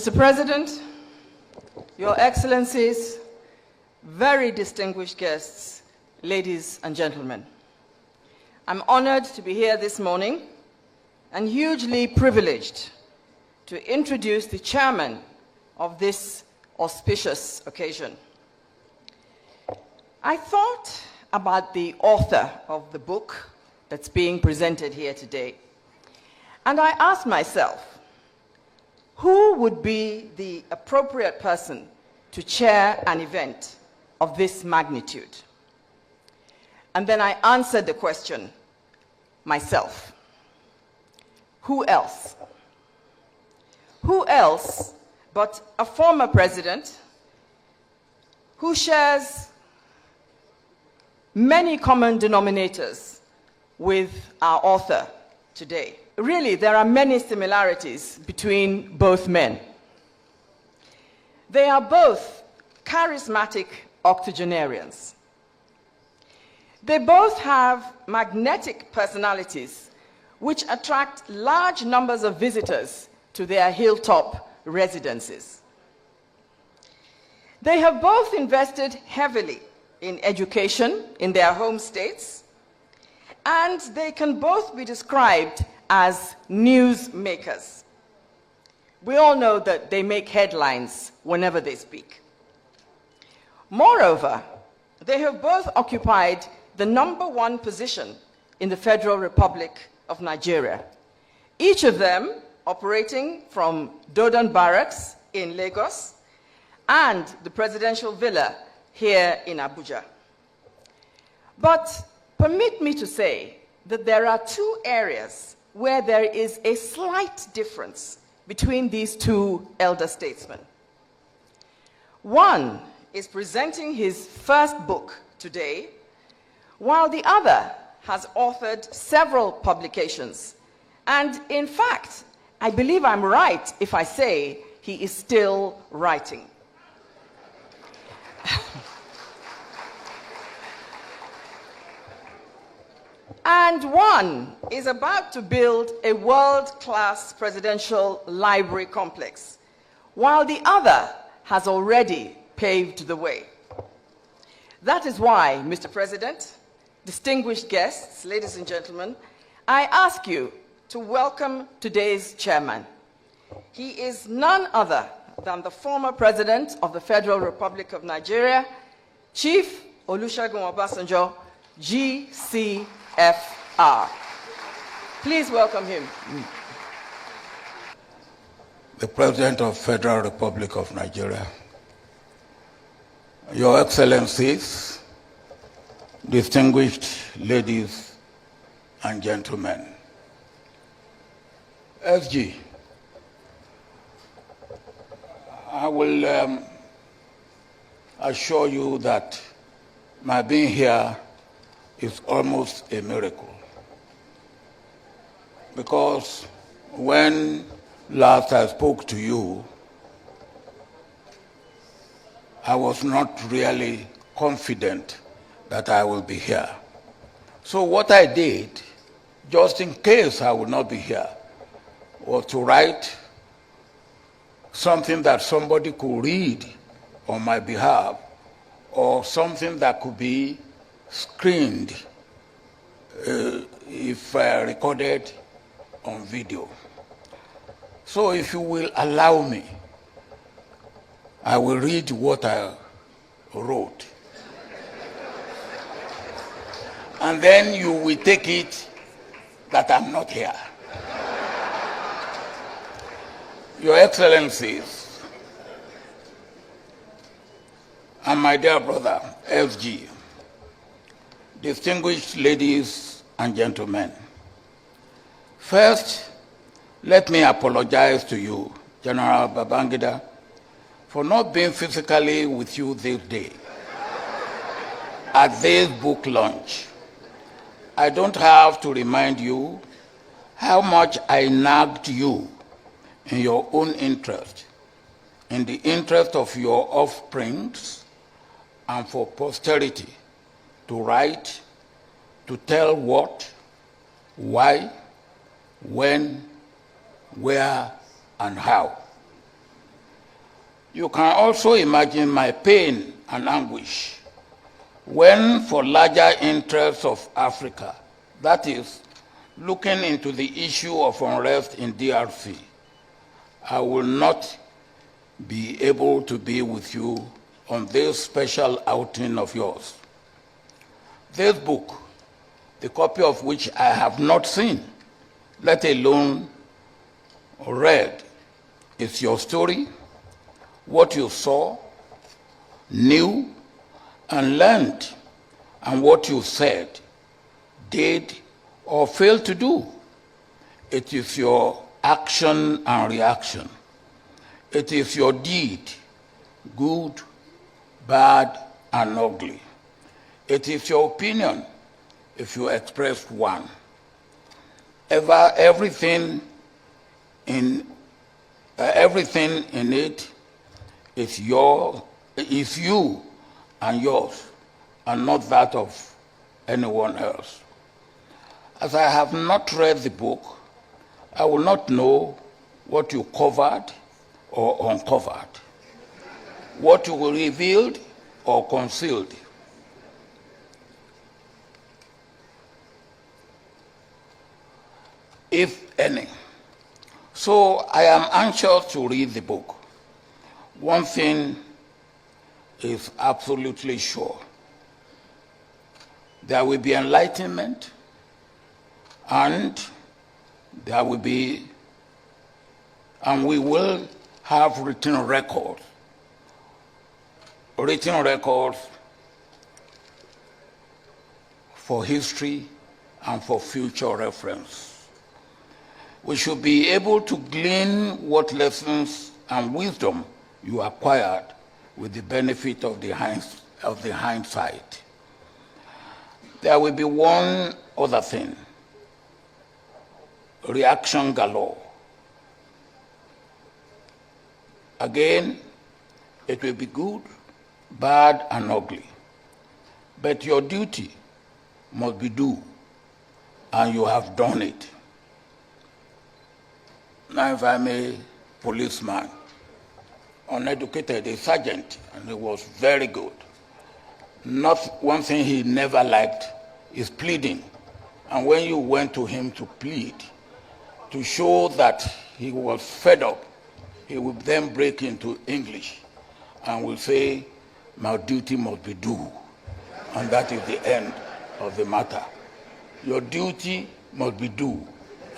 Mr. President, Your Excellencies, very distinguished guests, ladies and gentlemen, I'm honored to be here this morning and hugely privileged to introduce the chairman of this auspicious occasion. I thought about the author of the book that's being presented here today, and I asked myself, who would be the appropriate person to chair an event of this magnitude? And then I answered the question myself. Who else? Who else but a former president who shares many common denominators with our author today? Really, there are many similarities between both men. They are both charismatic octogenarians. They both have magnetic personalities which attract large numbers of visitors to their hilltop residences. They have both invested heavily in education in their home states, and they can both be described as news makers. We all know that they make headlines whenever they speak. Moreover, they have both occupied the #1 position in the Federal Republic of Nigeria, each of them operating from Dodon Barracks in Lagos and the Presidential Villa here in Abuja. But permit me to say that there are two areas where there is a slight difference between these two elder statesmen. One is presenting his first book today, while the other has authored several publications. And in fact, I believe I'm right if I say he is still writing. And one is about to build a world-class presidential library complex, while the other has already paved the way. That is why, Mr. President, distinguished guests, ladies and gentlemen, I ask you to welcome today's chairman. He is none other than the former president of the Federal Republic of Nigeria, Chief Olusegun Obasanjo, GCFR. Please welcome him. The President of the Federal Republic of Nigeria, Your Excellencies, distinguished ladies and gentlemen, SG, I will assure you that my being here is almost a miracle. Because when last I spoke to you, I was not really confident that I will be here. So what I did, just in case I would not be here, was to write something that somebody could read on my behalf, or something that could be screened if recorded on video. So if you will allow me, I will read what I wrote. And then you will take it that I'm not here. Your Excellencies, and my dear brother, SG, distinguished ladies and gentlemen, first, let me apologize to you, General Babangida, for not being physically with you this day at this book launch. I don't have to remind you how much I nagged you in your own interest, in the interest of your offsprings, and for posterity to write, to tell what, why, when, where, and how. You can also imagine my pain and anguish when, for larger interests of Africa, that is, looking into the issue of unrest in DRC, I will not be able to be with you on this special outing of yours. This book, the copy of which I have not seen, let alone read, is your story, what you saw, knew, and learned, and what you said, did, or failed to do. It is your action and reaction. It is your deed, good, bad, and ugly. It is your opinion, if you expressed one. Everything in it is you and yours, and not that of anyone else. As I have not read the book, I will not know what you covered or uncovered, what you revealed or concealed. If any. So I am anxious to read the book. One thing is absolutely sure. There will be enlightenment, and we will have written records for history and for future reference. We should be able to glean what lessons and wisdom you acquired with the benefit of the hindsight. There will be one other thing: reaction galore. Again, it will be good, bad, and ugly. But your duty must be due, and you have done it. Now, if I'm a policeman, uneducated, a sergeant, and he was very good. Not one thing he never liked is pleading. And when you went to him to plead, to show that he was fed up, he would then break into English and will say, my duty must be due. And that is the end of the matter. Your duty must be due,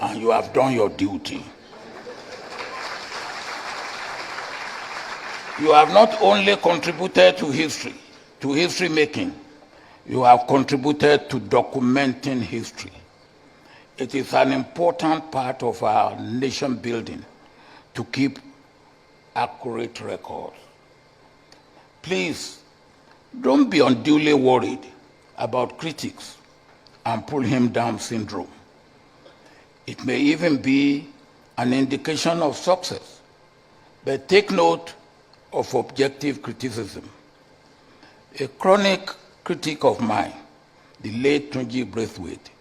and you have done your duty. You have not only contributed to history making, you have contributed to documenting history. It is an important part of our nation building to keep accurate records. Please, don't be unduly worried about critics and pull him down syndrome. It may even be an indication of success, but take note of objective criticism. A chronic critic of mine, the late Tunji Braithwaite,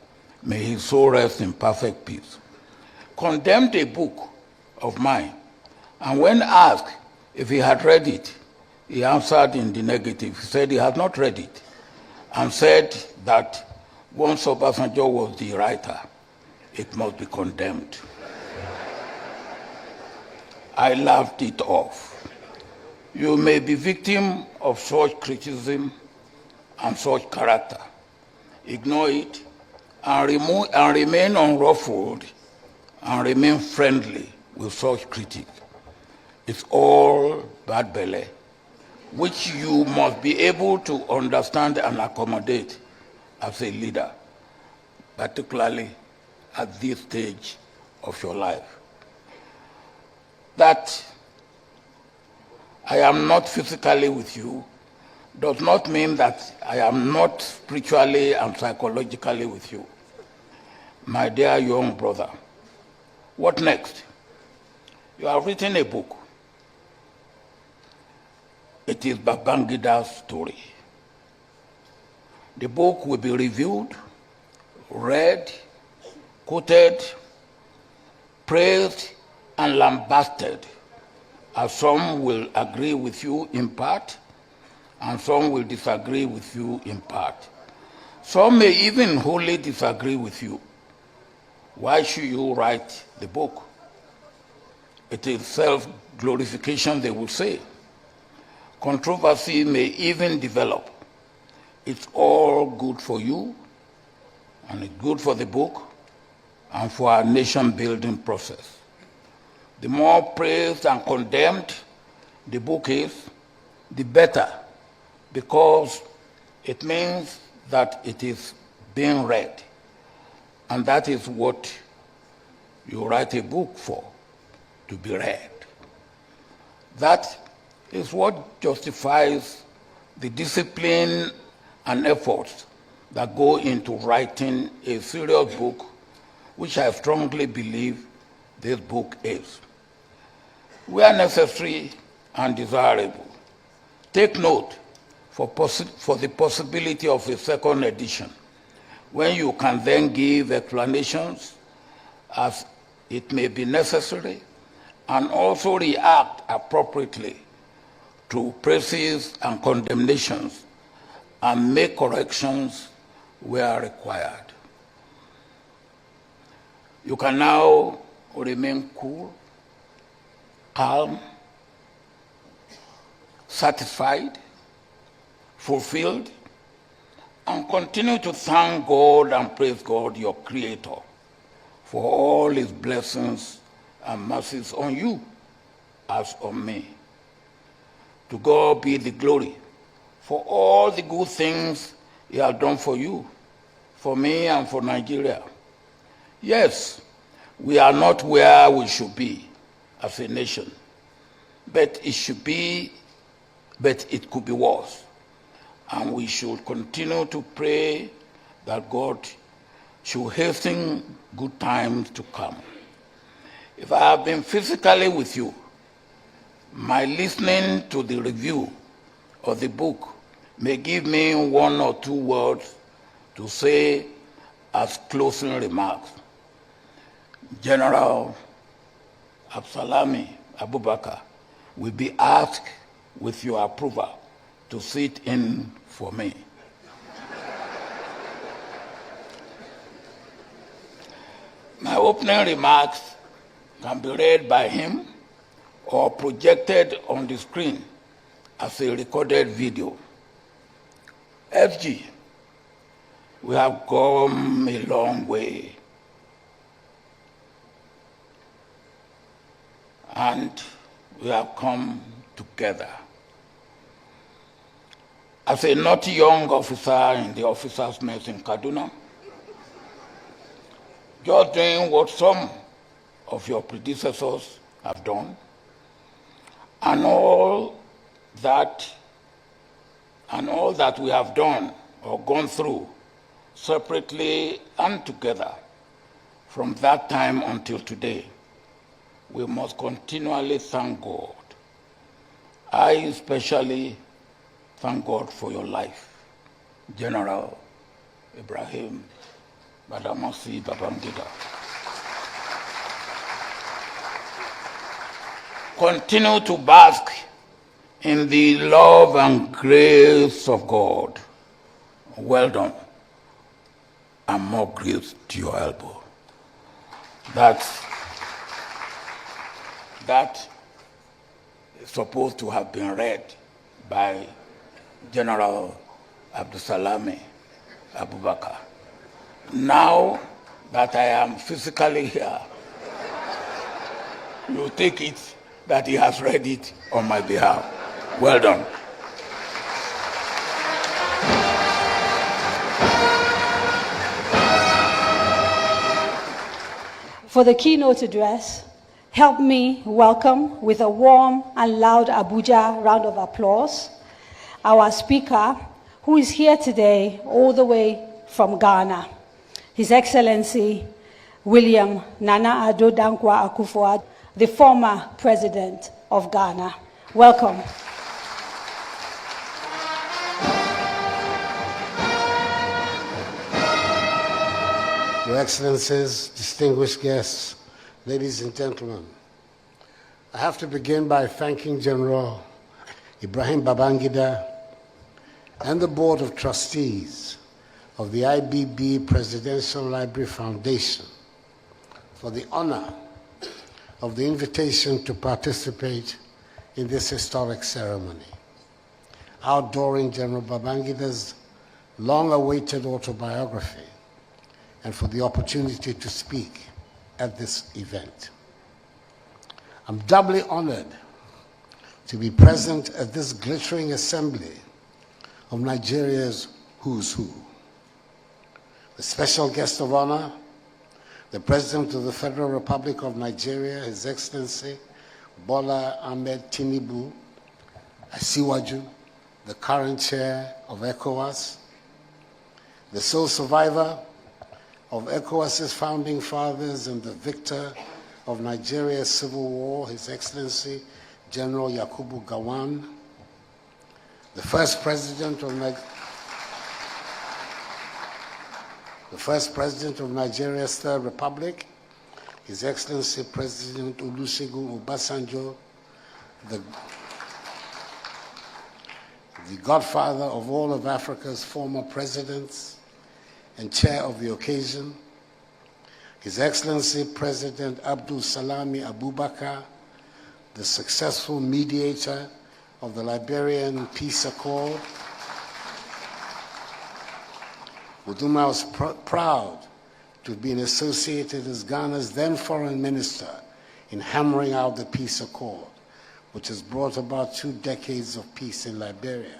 may his soul rest in perfect peace, condemned a book of mine, and when asked if he had read it, he answered in the negative. He said he had not read it, and said that once Obasanjo was the writer, it must be condemned. I laughed it off. You may be victim of such criticism and such character. Ignore it and remain unruffled and remain friendly with such critics. It's all bad belly, which you must be able to understand and accommodate as a leader, particularly at this stage of your life. That I am not physically with you does not mean that I am not spiritually and psychologically with you. My dear young brother, what next? You have written a book. It is Babangida's story. The book will be reviewed, read, quoted, praised, and lambasted as some will agree with you in part, and some will disagree with you in part. Some may even wholly disagree with you. Why should you write the book? It is self-glorification, they will say. Controversy may even develop. It's all good for you, and it's good for the book, and for our nation-building process. The more praised and condemned the book is, the better, because it means that it is being read. And that is what you write a book for, to be read. That is what justifies the discipline and efforts that go into writing a serious book, which I strongly believe this book is. Where necessary and desirable, take note for the possibility of a second edition, when you can then give explanations as it may be necessary, and also react appropriately to praises and condemnations, and make corrections where required. You can now remain cool, calm, satisfied, fulfilled, and continue to thank God and praise God, your Creator, for all His blessings and mercies on you as on me. To God be the glory for all the good things He has done for you, for me, and for Nigeria. Yes, we are not where we should be as a nation, but it could be worse. And we should continue to pray that God should hasten good times to come. If I have been physically with you, my listening to the review of the book may give me one or two words to say as closing remarks. General Absalami Abubakar will be asked, with your approval, to sit in for me. My opening remarks can be read by him or projected on the screen as a recorded video. FG, we have come a long way, and we have come together. As a not young officer in the officers' mess in Kaduna, just doing what some of your predecessors have done, and all that we have done or gone through separately and together from that time until today, we must continually thank God. I especially thank God for your life, General Ibrahim Badamasi Babangida. Continue to bask in the love and grace of God. Well done, and more grace to your elbow. That is supposed to have been read by General Abdusalami Abubakar. Now that I am physically here, you take it that he has read it on my behalf. Well done. For the keynote address, help me welcome with a warm and loud Abuja round of applause our speaker, who is here today all the way from Ghana, His Excellency William Nana Addo Dankwa Akufo-Addo, the former president of Ghana. Welcome. Your Excellencies, distinguished guests, ladies and gentlemen, I have to begin by thanking General Ibrahim Babangida and the Board of Trustees of the IBB Presidential Library Foundation for the honor of the invitation to participate in this historic ceremony, outdooring General Babangida's long-awaited autobiography, and for the opportunity to speak at this event. I'm doubly honored to be present at this glittering assembly of Nigeria's who's who. The special guest of honor, the President of the Federal Republic of Nigeria, His Excellency Bola Ahmed Tinubu Asiwaju, the current chair of ECOWAS, the sole survivor of ECOWAS's founding fathers and the victor of Nigeria's civil war, His Excellency General Yakubu Gowon, the first president of Nigeria's Third Republic, His Excellency President Olusegun Obasanjo, the godfather of all of Africa's former presidents and chair of the occasion, His Excellency President Abdul Salami Abubakar, the successful mediator of the Liberian Peace Accord, with whom I was proud to have been associated as Ghana's then foreign minister in hammering out the peace accord, which has brought about 2 decades of peace in Liberia.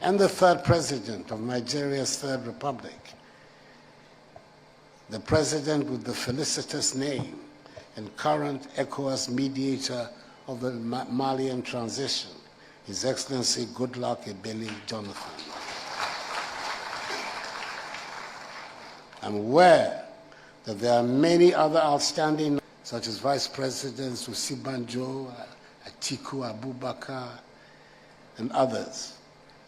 And the third president of Nigeria's Third Republic, the president with the felicitous name and current ECOWAS mediator of the Malian transition, His Excellency Goodluck Ebele Jonathan. I'm aware that there are many other outstanding, such as Vice Presidents Osibanjo, Atiku Abubakar, and others,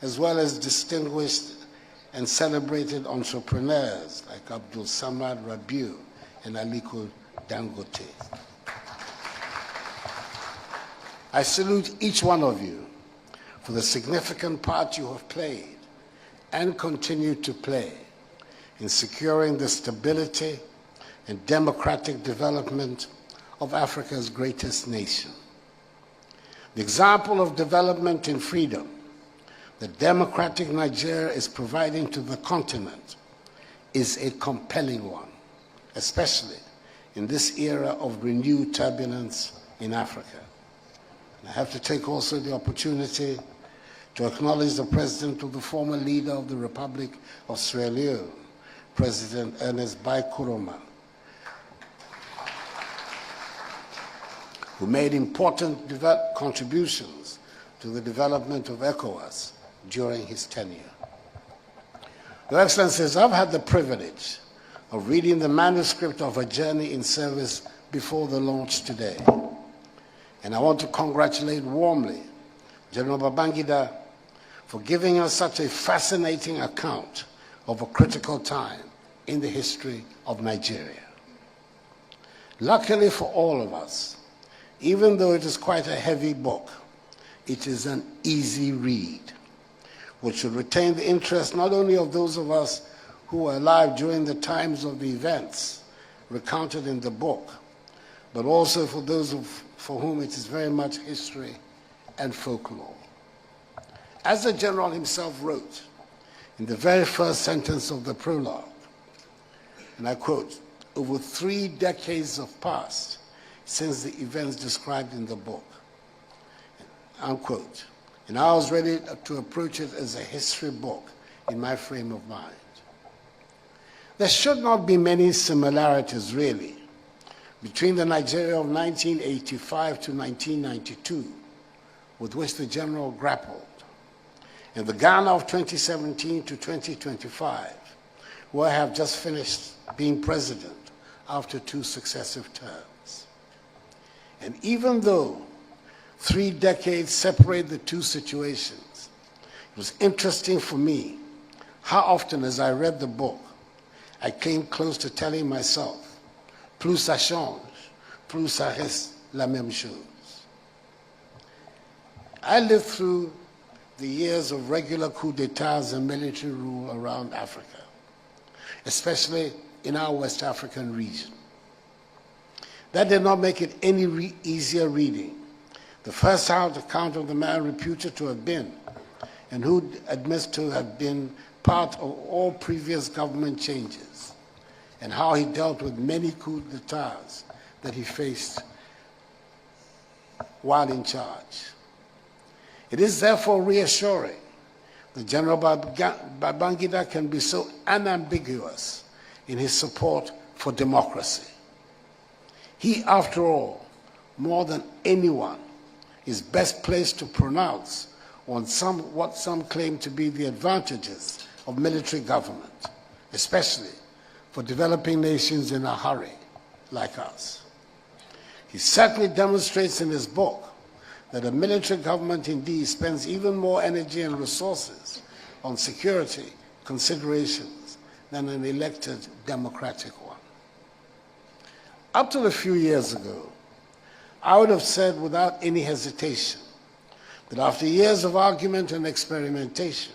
as well as distinguished and celebrated entrepreneurs like Abdul Samad Rabiu and Aliko Dangote. I salute each one of you for the significant part you have played and continue to play in securing the stability and democratic development of Africa's greatest nation. The example of development and freedom that democratic Nigeria is providing to the continent is a compelling one, especially in this era of renewed turbulence in Africa. And I have to take also the opportunity to acknowledge the President of the former leader of the Republic of Sierra Leone, President Ernest Bai Koroma, who made important contributions to the development of ECOWAS during his tenure. Your Excellencies, I've had the privilege of reading the manuscript of A Journey in Service before the launch today. And I want to congratulate warmly General Babangida for giving us such a fascinating account of a critical time in the history of Nigeria. Luckily for all of us, even though it is quite a heavy book, it is an easy read, which should retain the interest not only of those of us who were alive during the times of the events recounted in the book, but also for those for whom it is very much history and folklore. As the General himself wrote in the very first sentence of the prologue, and I quote, "Over 3 decades have passed since the events described in the book," unquote. And I was ready to approach it as a history book in my frame of mind. There should not be many similarities, really, between the Nigeria of 1985 to 1992, with which the General grappled, and the Ghana of 2017 to 2025, where I have just finished being president after 2 successive terms. And even though 3 decades separate the 2 situations, it was interesting for me how often as I read the book, I came close to telling myself, plus ça change, plus ça reste la même chose. I lived through the years of regular coups d'etats and military rule around Africa, especially in our West African region. That did not make it any easier reading. The first account of the man reputed to have been, and who admits to have been part of all previous government changes, and how he dealt with many coups d'etats that he faced while in charge. It is therefore reassuring that General Babangida can be so unambiguous in his support for democracy. He, after all, more than anyone, is best placed to pronounce on what some claim to be the advantages of military government, especially for developing nations in a hurry like us. He certainly demonstrates in his book that a military government indeed spends even more energy and resources on security considerations than an elected democratic one. Up till a few years ago, I would have said without any hesitation that after years of argument and experimentation,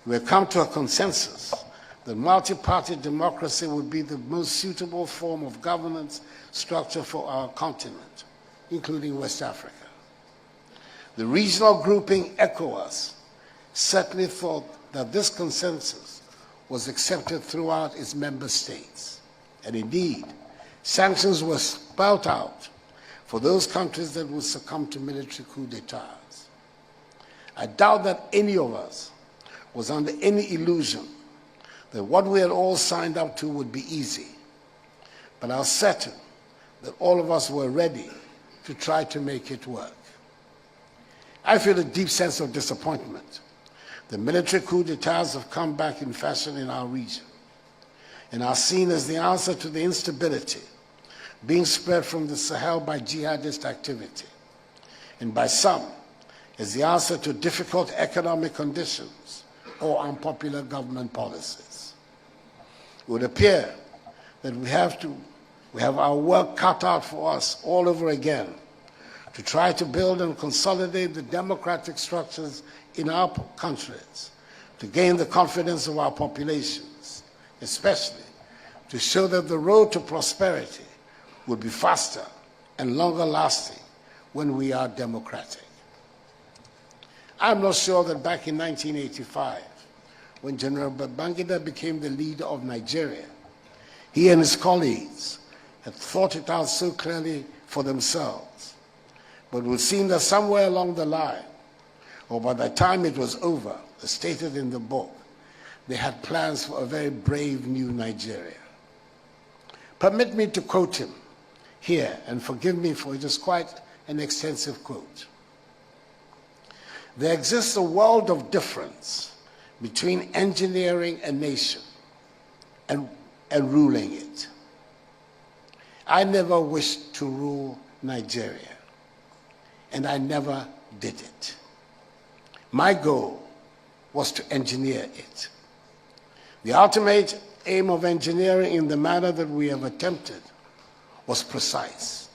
we have come to a consensus that multi-party democracy would be the most suitable form of governance structure for our continent, including West Africa. The regional grouping ECOWAS certainly thought that this consensus was accepted throughout its member states. And indeed, sanctions were spelled out for those countries that would succumb to military coups d'etats. I doubt that any of us was under any illusion that what we had all signed up to would be easy. But I was certain that all of us were ready to try to make it work. I feel a deep sense of disappointment. The military coups d'etats have come back in fashion in our region and are seen as the answer to the instability being spread from the Sahel by jihadist activity, and by some as the answer to difficult economic conditions or unpopular government policies. It would appear that we have our work cut out for us all over again to try to build and consolidate the democratic structures in our countries, to gain the confidence of our populations, especially to show that the road to prosperity will be faster and longer lasting when we are democratic. I'm not sure that back in 1985, when General Babangida became the leader of Nigeria, he and his colleagues had thought it out so clearly for themselves. But it would seem that somewhere along the line, or by the time it was over, as stated in the book, they had plans for a very brave new Nigeria. Permit me to quote him here, and forgive me for it is quite an extensive quote. There exists a world of difference between engineering a nation and ruling it. I never wished to rule Nigeria, and I never did it. My goal was to engineer it. The ultimate aim of engineering in the manner that we have attempted was precise.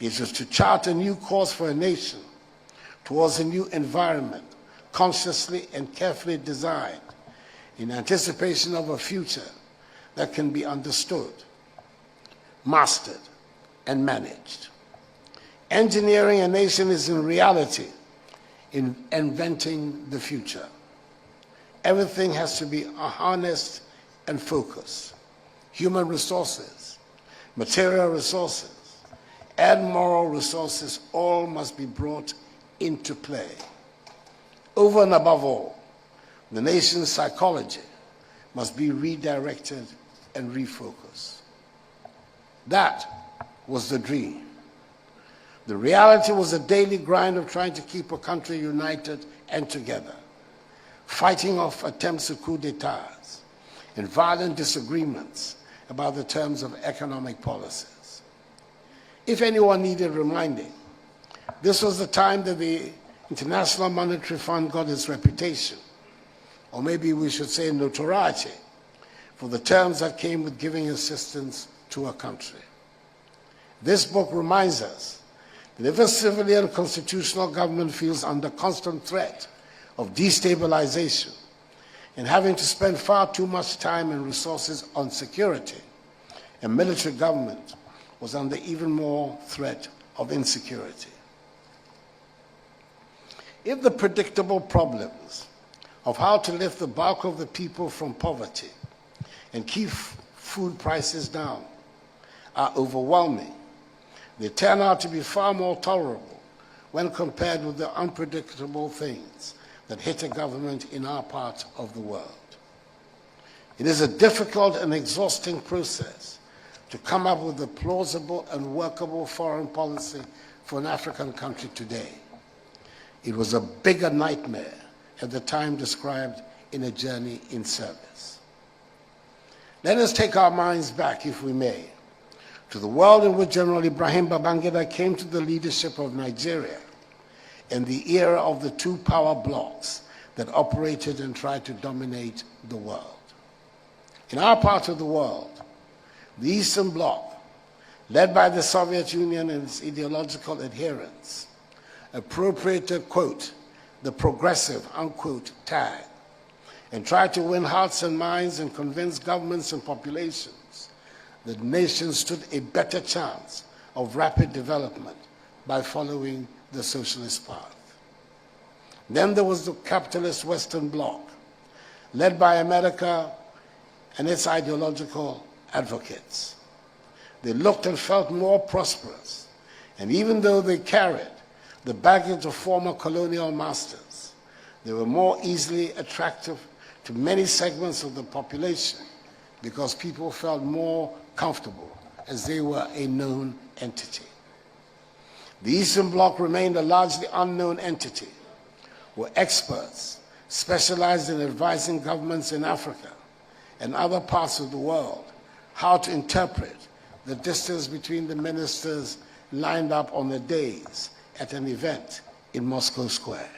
It was to chart a new course for a nation towards a new environment, consciously and carefully designed in anticipation of a future that can be understood, mastered, and managed. Engineering a nation is in reality in inventing the future. Everything has to be harnessed and focused. Human resources, material resources, and moral resources all must be brought into play. Over and above all, the nation's psychology must be redirected and refocused. That was the dream. The reality was a daily grind of trying to keep a country united and together, fighting off attempts at coups d'etats and violent disagreements about the terms of economic policies. If anyone needed reminding, this was the time that the International Monetary Fund got its reputation, or maybe we should say notoriety, for the terms that came with giving assistance to a country. This book reminds us that if a civilian constitutional government feels under constant threat of destabilization and having to spend far too much time and resources on security, a military government was under even more threat of insecurity. If the predictable problems of how to lift the bulk of the people from poverty and keep food prices down are overwhelming, they turn out to be far more tolerable when compared with the unpredictable things that hit a government in our part of the world. It is a difficult and exhausting process to come up with a plausible and workable foreign policy for an African country today. It was a bigger nightmare at the time described in A Journey in Service. Let us take our minds back, if we may, to the world in which General Ibrahim Babangida came to the leadership of Nigeria in the era of the two power blocs that operated and tried to dominate the world. In our part of the world, the Eastern Bloc, led by the Soviet Union and its ideological adherents, appropriated, quote, the progressive, unquote, tag, and tried to win hearts and minds and convince governments and populations that nations stood a better chance of rapid development by following the socialist path. Then there was the capitalist Western Bloc, led by America and its ideological advocates. They looked and felt more prosperous, and even though they carried the baggage of former colonial masters, they were more easily attractive to many segments of the population because people felt more comfortable as they were a known entity. The Eastern Bloc remained a largely unknown entity, where experts specialized in advising governments in Africa and other parts of the world how to interpret the distance between the ministers lined up on the days at an event in Moscow Square.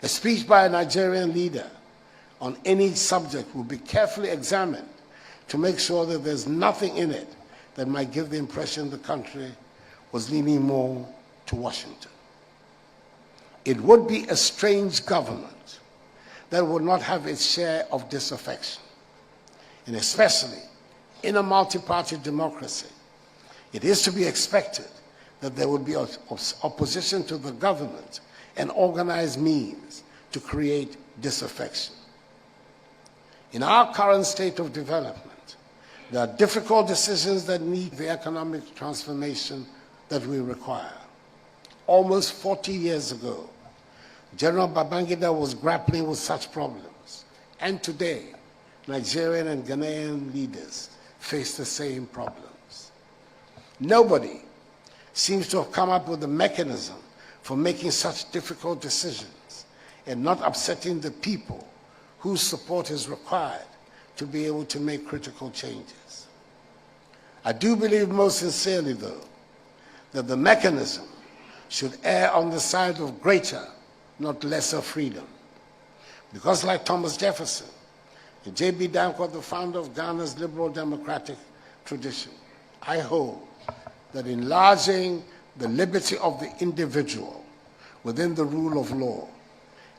A speech by a Nigerian leader on any subject will be carefully examined to make sure that there's nothing in it that might give the impression the country was leaning more to Washington. It would be a strange government that would not have its share of disaffection. And especially in a multi-party democracy, it is to be expected that there would be opposition to the government and organized means to create disaffection. In our current state of development, there are difficult decisions that need the economic transformation that we require. Almost 40 years ago, General Babangida was grappling with such problems, and today, Nigerian and Ghanaian leaders face the same problems. Nobody seems to have come up with a mechanism for making such difficult decisions and not upsetting the people whose support is required to be able to make critical changes. I do believe most sincerely, though, that the mechanism should err on the side of greater, not lesser freedom. Because like Thomas Jefferson and J.B. Danquah, the founder of Ghana's liberal democratic tradition, I hold that enlarging the liberty of the individual within the rule of law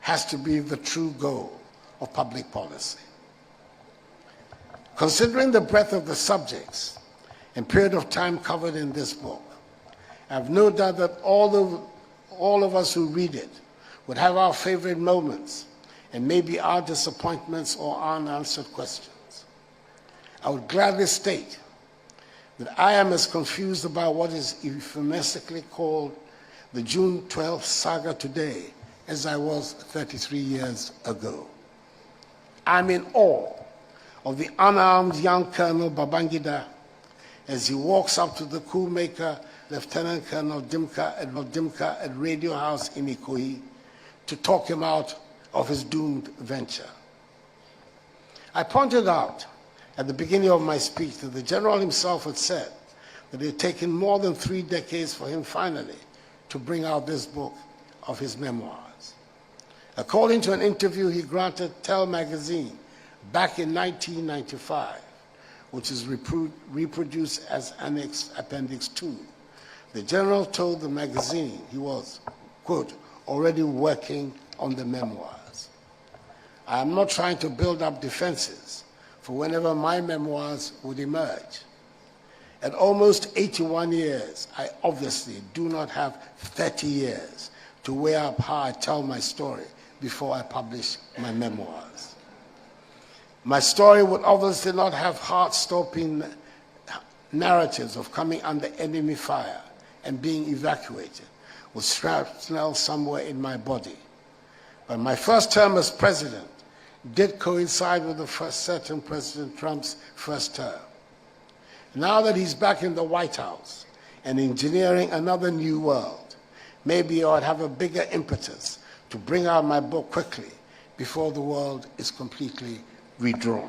has to be the true goal of public policy. Considering the breadth of the subjects and period of time covered in this book, I have no doubt that all of us who read it would have our favorite moments and maybe our disappointments or unanswered questions. I would gladly state that I am as confused about what is euphemistically called the June 12th saga today as I was 33 years ago. I'm in awe of the unarmed young Colonel Babangida as he walks up to the coup-maker Lieutenant Colonel Dimka at Radio House in Ikoyi to talk him out of his doomed venture. I pointed out at the beginning of my speech that the general himself had said that it had taken more than 3 decades for him finally to bring out this book of his memoirs. According to an interview he granted Tell magazine back in 1995, which is reproduced as Annex Appendix 2, the general told the magazine he was, quote, already working on the memoirs. I am not trying to build up defenses for whenever my memoirs would emerge. At almost 81 years, I obviously do not have 30 years to weigh up how I tell my story before I publish my memoirs. My story would obviously not have heart-stopping narratives of coming under enemy fire and being evacuated with shrapnel somewhere in my body. But my first term as president did coincide with the certain President Trump's first term. Now that he's back in the White House and engineering another new world, maybe I'd have a bigger impetus to bring out my book quickly before the world is completely redrawn.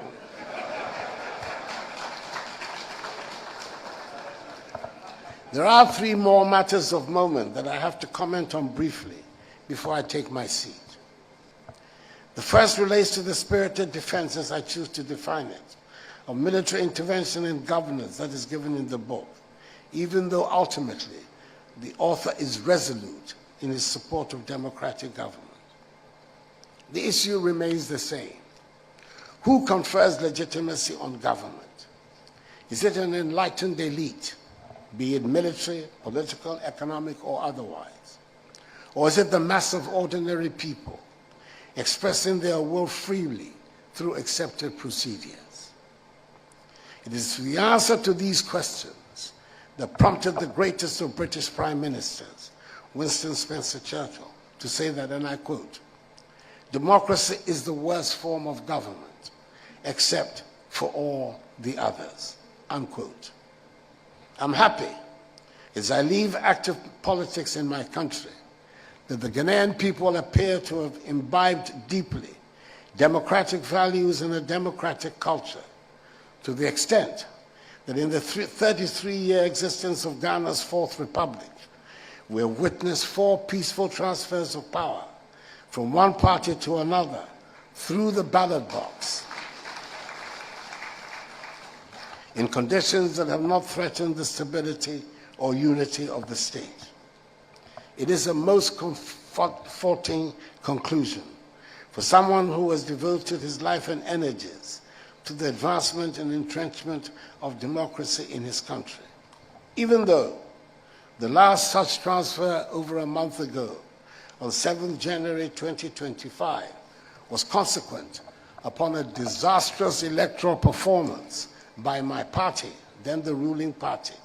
There are 3 more matters of moment that I have to comment on briefly before I take my seat. The first relates to the spirited defense, as I choose to define it, of military intervention and governance that is given in the book, even though ultimately the author is resolute in his support of democratic government. The issue remains the same. Who confers legitimacy on government? Is it an enlightened elite, be it military, political, economic, or otherwise? Or is it the mass of ordinary people expressing their will freely through accepted procedures? It is the answer to these questions that prompted the greatest of British prime ministers, Winston Spencer Churchill, to say that, and I quote, "Democracy is the worst form of government, except for all the others," unquote. I'm happy, as I leave active politics in my country, that the Ghanaian people appear to have imbibed deeply democratic values and a democratic culture, to the extent that in the 33-year existence of Ghana's Fourth Republic, we have witnessed 4 peaceful transfers of power from one party to another through the ballot box, in conditions that have not threatened the stability or unity of the state. It is a most comforting conclusion for someone who has devoted his life and energies to the advancement and entrenchment of democracy in his country, even though the last such transfer over a month ago, on 7th January 2025, was consequent upon a disastrous electoral performance by my party, then the ruling party,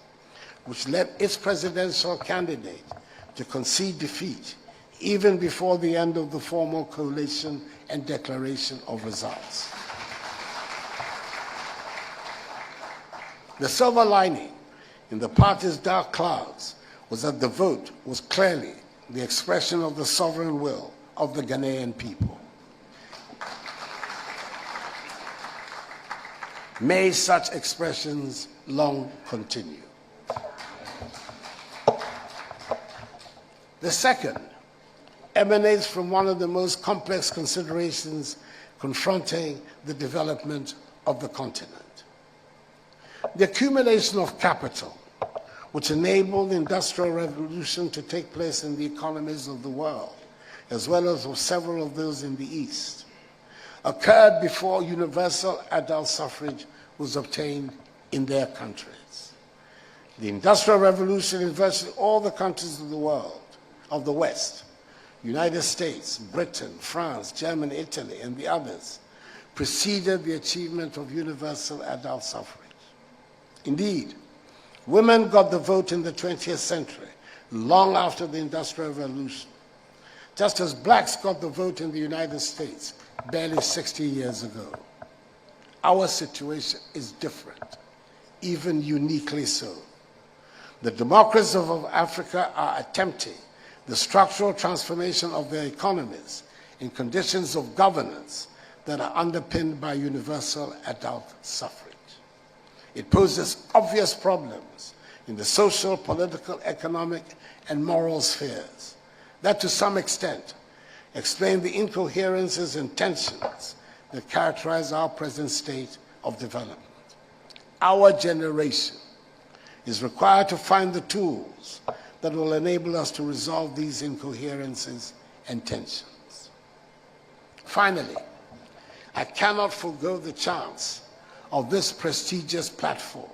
which led its presidential candidate to concede defeat even before the end of the formal collation and declaration of results. The silver lining in the party's dark clouds was that the vote was clearly the expression of the sovereign will of the Ghanaian people. May such expressions long continue. The second emanates from one of the most complex considerations confronting the development of the continent. The accumulation of capital, which enabled the Industrial Revolution to take place in the economies of the world, as well as of several of those in the East, occurred before universal adult suffrage was obtained in their countries. The Industrial Revolution in virtually all the countries of the world, of the West, United States, Britain, France, Germany, Italy, and the others, preceded the achievement of universal adult suffrage. Indeed, women got the vote in the 20th century, long after the Industrial Revolution, just as blacks got the vote in the United States barely 60 years ago. Our situation is different, even uniquely so. The democracies of Africa are attempting the structural transformation of their economies in conditions of governance that are underpinned by universal adult suffrage. It poses obvious problems in the social, political, economic, and moral spheres that to some extent explain the incoherences and tensions that characterize our present state of development. our generation, is required to find the tools that will enable us to resolve these incoherences and tensions. Finally, I cannot forego the chance of this prestigious platform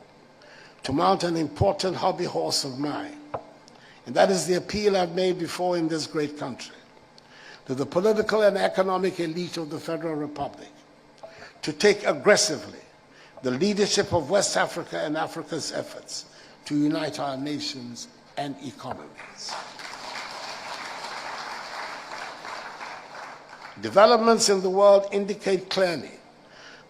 to mount an important hobby horse of mine, and that is the appeal I've made before in this great country to the political and economic elite of the Federal Republic to take aggressively the leadership of West Africa and Africa's efforts to unite our nations and economies. Developments in the world indicate clearly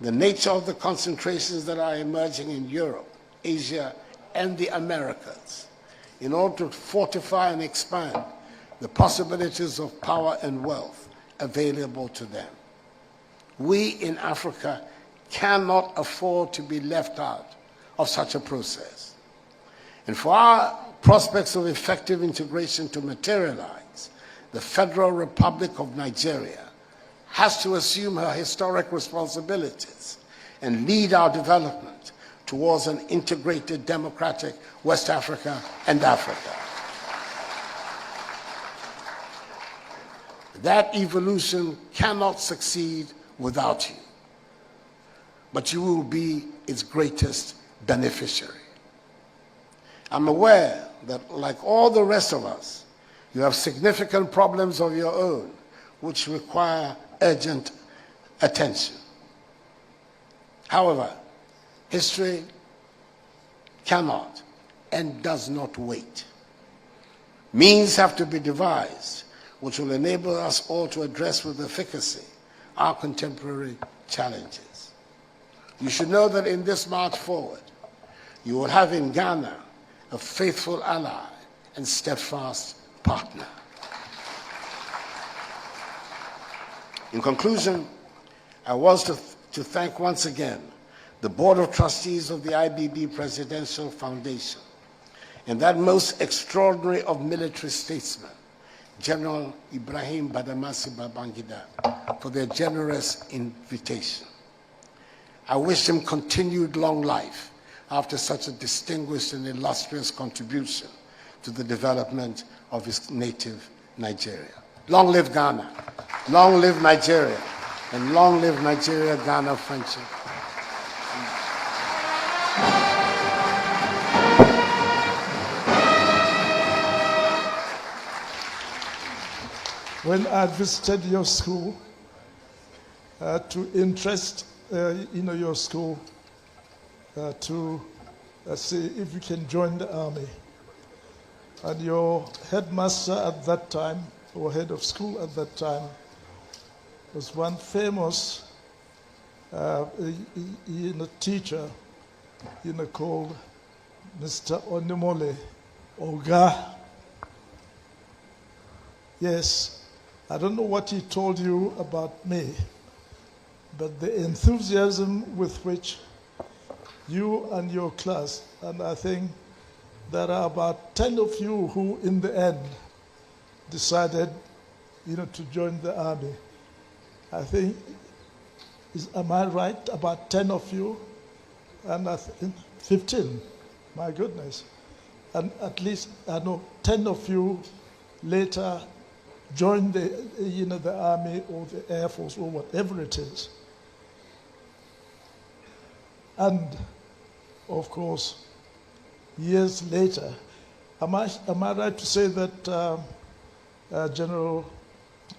the nature of the concentrations that are emerging in Europe, Asia, and the Americas in order to fortify and expand the possibilities of power and wealth available to them. We in Africa cannot afford to be left out of such a process. And for our prospects of effective integration to materialize, the Federal Republic of Nigeria has to assume her historic responsibilities and lead our development towards an integrated democratic West Africa and Africa. That evolution cannot succeed without you, but you will be its greatest beneficiary. I'm aware that, like all the rest of us, you have significant problems of your own which require urgent attention. However, history cannot and does not wait. Means have to be devised which will enable us all to address with efficacy our contemporary challenges. You should know that in this march forward, you will have in Ghana a faithful ally and steadfast partner. In conclusion, I want to thank once again the Board of Trustees of the IBB Presidential Foundation and that most extraordinary of military statesmen, General Ibrahim Badamasi Babangida, for their generous invitation. I wish him continued long life after such a distinguished and illustrious contribution to the development of his native Nigeria. Long live Ghana, long live Nigeria, and long live Nigeria-Ghana friendship. When I visited your school to interest your school to see if you can join the army, and your headmaster at that time, or head of school at that time, was one famous teacher called Mr. Onimole Oga. Yes. I don't know what he told you about me, but the enthusiasm with which you and your class, and I think there are about 10 of you who in the end decided to join the army. I think, am I right, about 10 of you? And I think 15, my goodness. And at least I know 10 of you later join the army or the Air Force or whatever it is. And of course, years later, am I right to say that General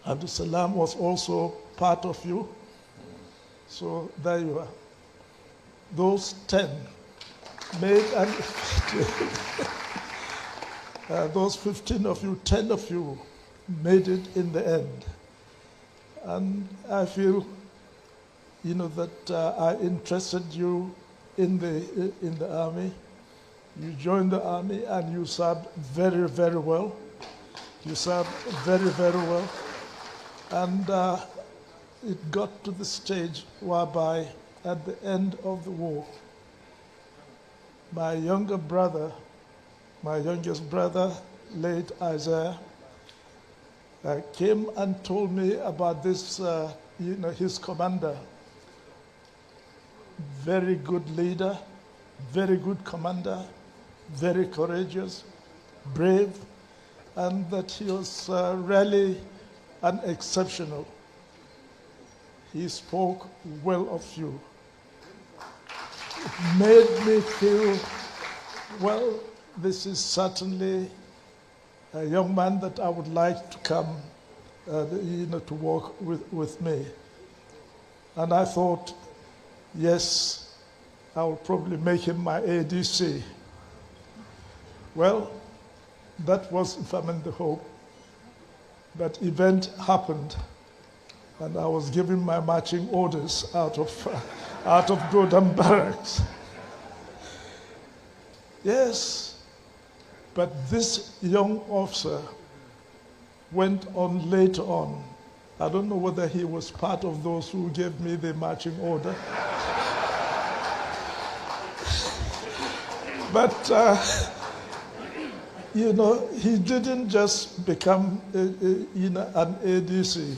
Abdul Salam was also part of you? So there you are. Those 10 made and those 15 of you, 10 of you made it in the end. And I feel, that I interested you in the army. You joined the army and you served very, very well. You served very, very well. And it got to the stage whereby at the end of the war, my youngest brother, late Isaiah, came and told me about this, his commander, very good leader, very good commander, very courageous, brave, and that he was really an exceptional. He spoke well of you. It made me feel, well, this is certainly a young man that I would like to come, to work with me. And I thought, yes, I will probably make him my ADC. Well, that was, if I'm in the hope. But event happened, and I was given my marching orders out of Godam Barracks. Yes, but this young officer went on later on. I don't know whether he was part of those who gave me the marching order. But, he didn't just become an ADC.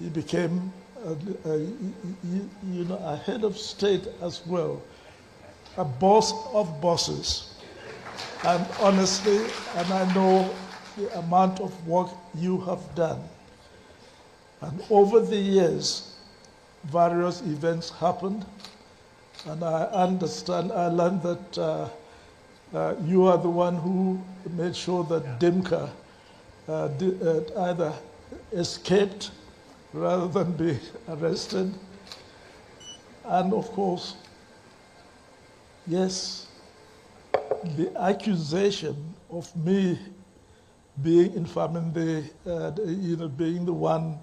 He became, a head of state as well, a boss of bosses. And honestly, and I know the amount of work you have done. And over the years, various events happened, and I learned that you are the one who made sure that Dimka either escaped rather than be arrested. And of course, yes, the accusation of me being being the one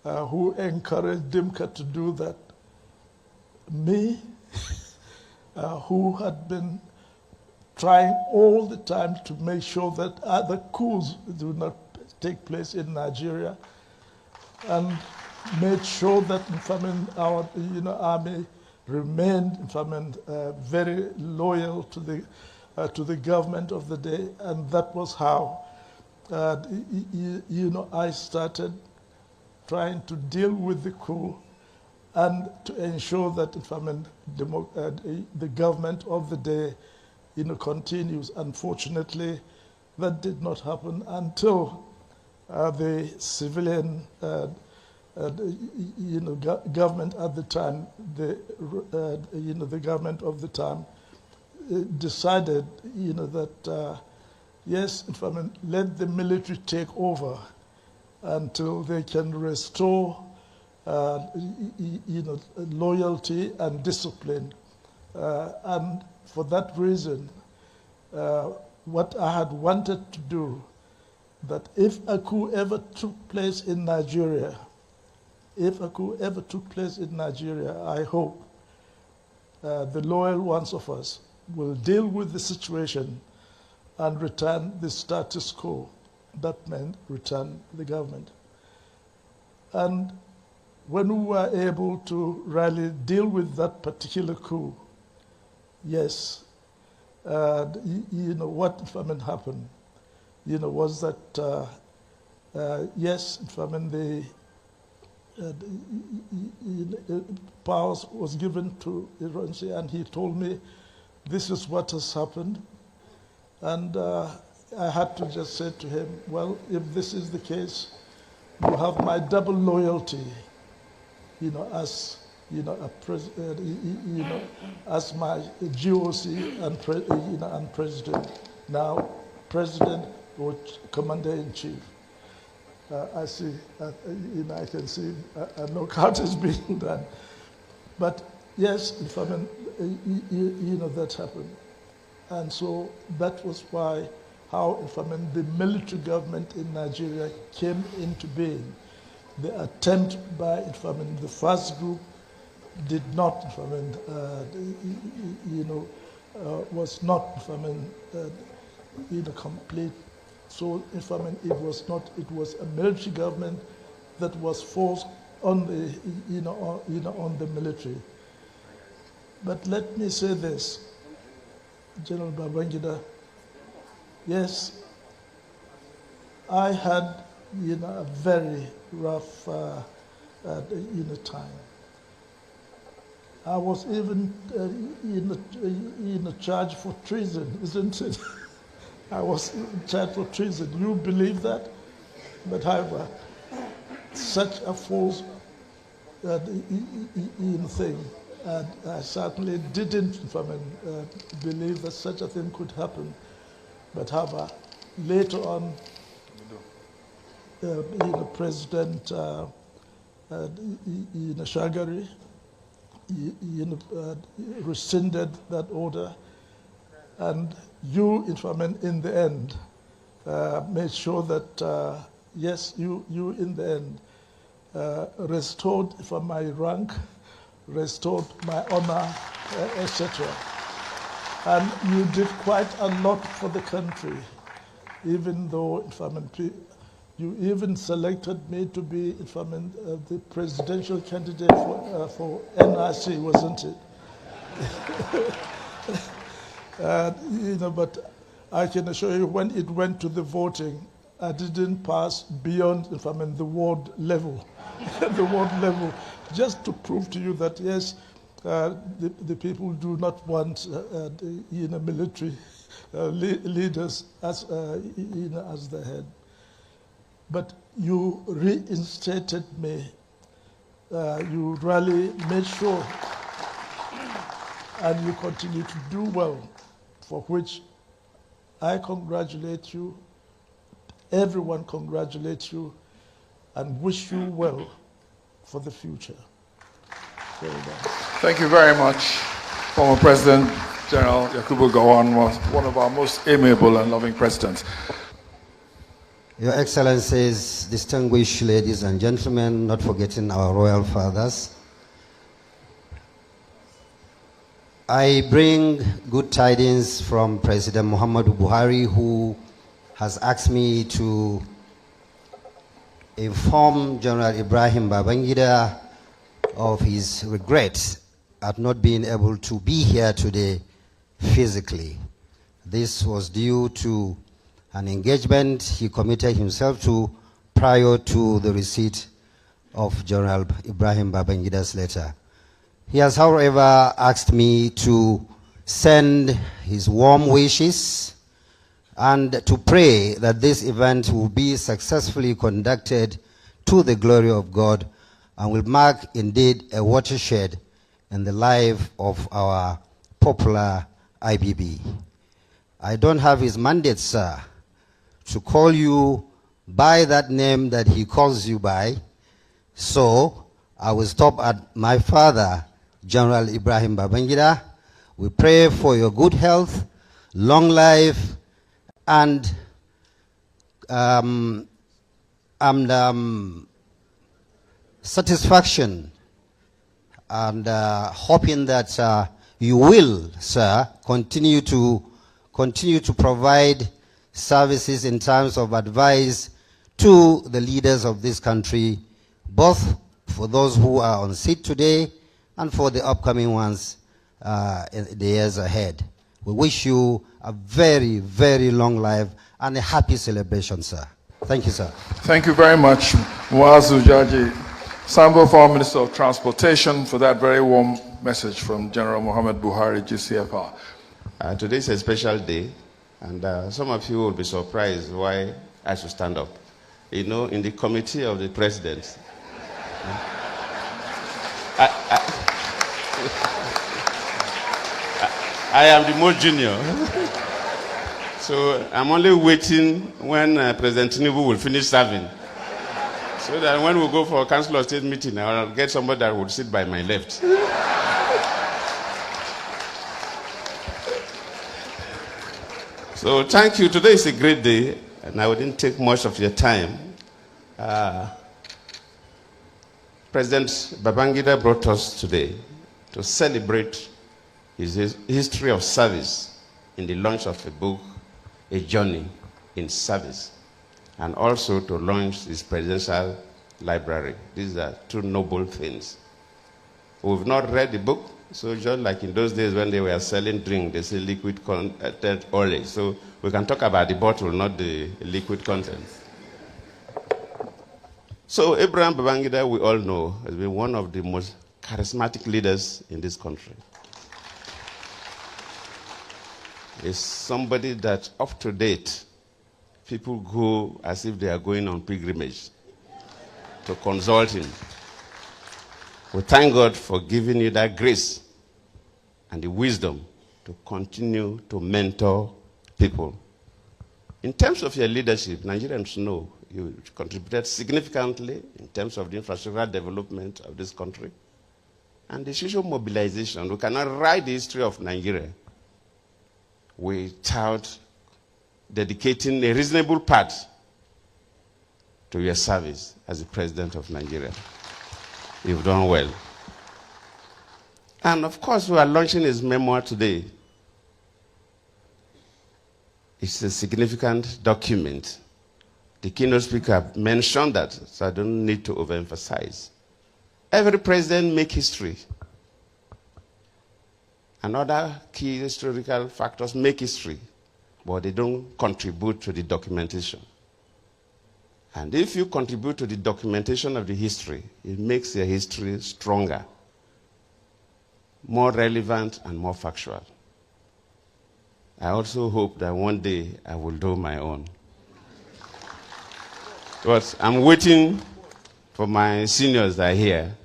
who encouraged Dimka to do that, me, who had been trying all the time to make sure that other coups do not take place in Nigeria, and made sure that our army remained very loyal to the government of the day, and that was how I started trying to deal with the coup and to ensure that the government of the day continues. Unfortunately, that did not happen until the civilian government at the time, the government of the time decided that yes, let the military take over until they can restore loyalty and discipline. And for that reason, what I had wanted to do, that if a coup ever took place in Nigeria, I hope the loyal ones of us will deal with the situation and return the status quo. That meant return the government. And when we were able to really deal with that particular coup, yes, what happened, was that, yes, the powers was given to Iransi, and he told me, this is what has happened. And I had to just say to him, well, if this is the case, you have my double loyalty, as as my GOC and president. Now, president or commander-in-chief. I see, I can see a knockout is being done. But yes, that happened. And so that was how the military government in Nigeria came into being. The attempt by the first group did not, was not, complete. So, it was a military government that was forced on the military. But let me say this, General Babangida, yes, I had, a very rough, time. I was even in a charge for treason, isn't it? I was in charge for treason. You believe that? But however, such a false thing, and I certainly didn't believe that such a thing could happen. But however, later on, President Shagari rescinded that order, and you, in the end, made sure that, yes, you in the end restored my rank, restored my honor, etc. And you did quite a lot for the country, even though, you even selected me to be, the presidential candidate for NRC, wasn't it? But I can assure you, when it went to the voting, I didn't pass beyond, the ward level, the ward level, just to prove to you that yes, the people do not want military leaders as the head. But you reinstated me. You really made sure, and you continue to do well, for which I congratulate you. Everyone congratulates you and wish you well for the future. Very much. Thank you very much. Former President General Yakubu Gowon was one of our most amiable and loving presidents. Your Excellencies, distinguished ladies and gentlemen, not forgetting our royal fathers, I bring good tidings from President Muhammadu Buhari, who has asked me to inform General Ibrahim Babangida of his regret at not being able to be here today physically. This was due to an engagement he committed himself to prior to the receipt of General Ibrahim Babangida's letter. He has, however, asked me to send his warm wishes and to pray that this event will be successfully conducted to the glory of God and will mark indeed a watershed in the life of our popular IBB. I don't have his mandate, sir, to call you by that name that he calls you by, so I will stop at my father, General Ibrahim Babangida. We pray for your good health, long life, and satisfaction, and hoping that you will, sir, continue to provide services in terms of advice to the leaders of this country, both for those who are on seat today and for the upcoming ones in the years ahead. We wish you a very, very long life and a happy celebration, sir. Thank you, sir. Thank you very much, Muazu Jaji Sambo, former Minister of Transportation, for that very warm message from General Muhammad Buhari, GCFR. Today is a special day, and some of you will be surprised why I should stand up. You know, in the committee of the president, I am the most junior. So I'm only waiting when President Tinubu will finish serving. So that when we go for a Council of State meeting, I'll get somebody that will sit by my left. So thank you. Today is a great day, and I wouldn't take much of your time. President Babangida brought us today to celebrate his history of service in the launch of a book, A Journey in Service, and also to launch his presidential library. These are two noble things. We've not read the book, so just like in those days when they were selling drink, they say liquid content only. So we can talk about the bottle, not the liquid content. So Abraham Babangida, we all know, has been one of the most charismatic leaders in this country. Is somebody that up to date, people go as if they are going on pilgrimage to consult him. We thank God for giving you that grace and the wisdom to continue to mentor people. In terms of your leadership, Nigerians know you contributed significantly in terms of the infrastructural development of this country and the social mobilization. We cannot write the history of Nigeria without dedicating a reasonable part to your service as the President of Nigeria. You've done well. And of course, we are launching his memoir today. It's a significant document. The keynote speaker mentioned that, so I don't need to overemphasize. Every president makes history. And other key historical factors make history, but they don't contribute to the documentation. And if you contribute to the documentation of the history, it makes your history stronger, more relevant, and more factual. I also hope that one day I will do my own. But I'm waiting for my seniors that are here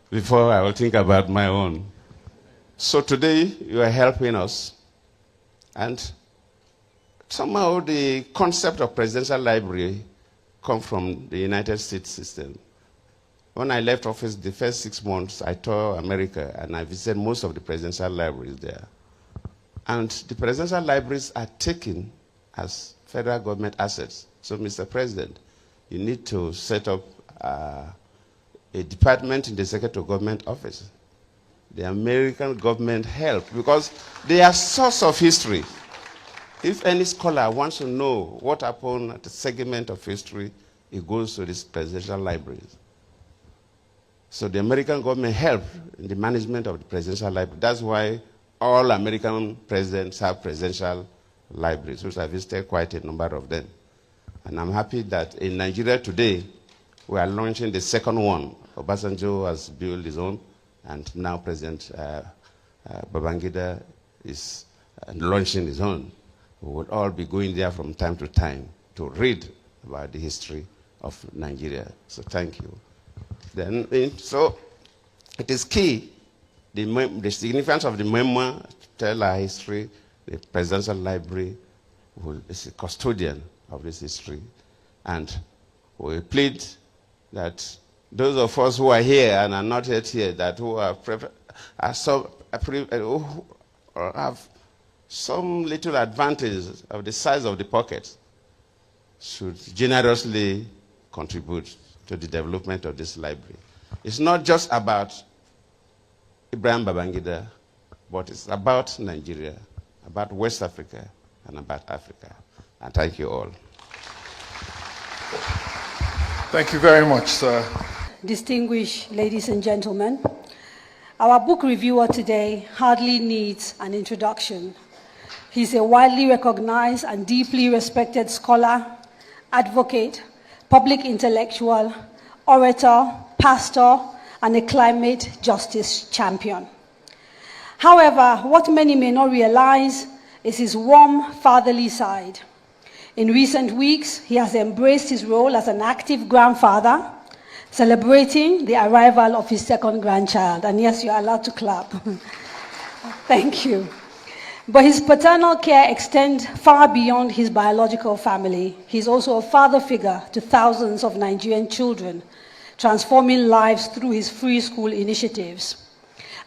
before I will think about my own. So today, you are helping us. And somehow the concept of presidential library comes from the United States system. When I left office, the first 6 months, I toured America, and I visited most of the presidential libraries there. And the presidential libraries are taken as federal government assets. So, Mr. President, you need to set up a department in the Secretary of Government office. The American government helped because they are source of history. If any scholar wants to know what happened at a segment of history, it goes to these presidential libraries. So the American government helped in the management of the presidential library. That's why all American presidents have presidential libraries, which I visited quite a number of them. And I'm happy that in Nigeria today, we are launching the second one. Obasanjo has built his own, and now President Babangida is launching his own. We will all be going there from time to time to read about the history of Nigeria. So thank you. Then, so it is key, the significance of the memoir, tell our history. The presidential library is a custodian of this history. And we plead that those of us who are here and are not yet here, that who have some little advantage of the size of the pocket, should generously contribute to the development of this library. It's not just about Ibrahim Babangida, but it's about Nigeria, about West Africa, and about Africa. And thank you all. Thank you very much, sir. Distinguished ladies and gentlemen, our book reviewer today hardly needs an introduction. He's a widely recognized and deeply respected scholar, advocate, public intellectual, orator, pastor, and a climate justice champion. However, what many may not realize is his warm fatherly side. In recent weeks, he has embraced his role as an active grandfather, celebrating the arrival of his second grandchild. And yes, you're allowed to clap. Thank you. But his paternal care extends far beyond his biological family. He's also a father figure to thousands of Nigerian children, transforming lives through his free school initiatives.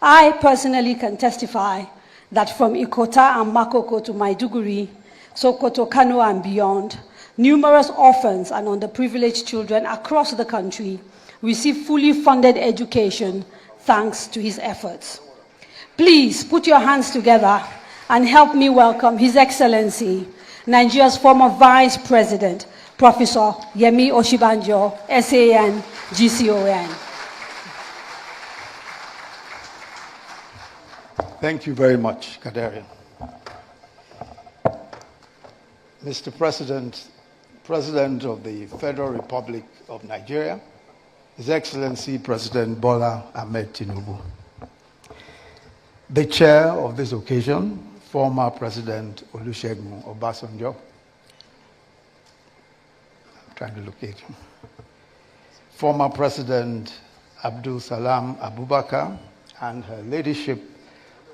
I personally can testify that from Ikota and Makoko to Maiduguri, Sokoto, Kano, and beyond, numerous orphans and underprivileged children across the country receive fully funded education thanks to his efforts. Please put your hands together and help me welcome His Excellency, Nigeria's former Vice President, Professor Yemi Oshibanjo, SAN, GCON. Thank you very much, Kadarian. Mr. President, President of the Federal Republic of Nigeria, His Excellency President Bola Ahmed Tinubu, the chair of this occasion, former President Olusegun Obasanjo, I'm trying to locate him, former President Abdul Salam Abubakar, and her ladyship,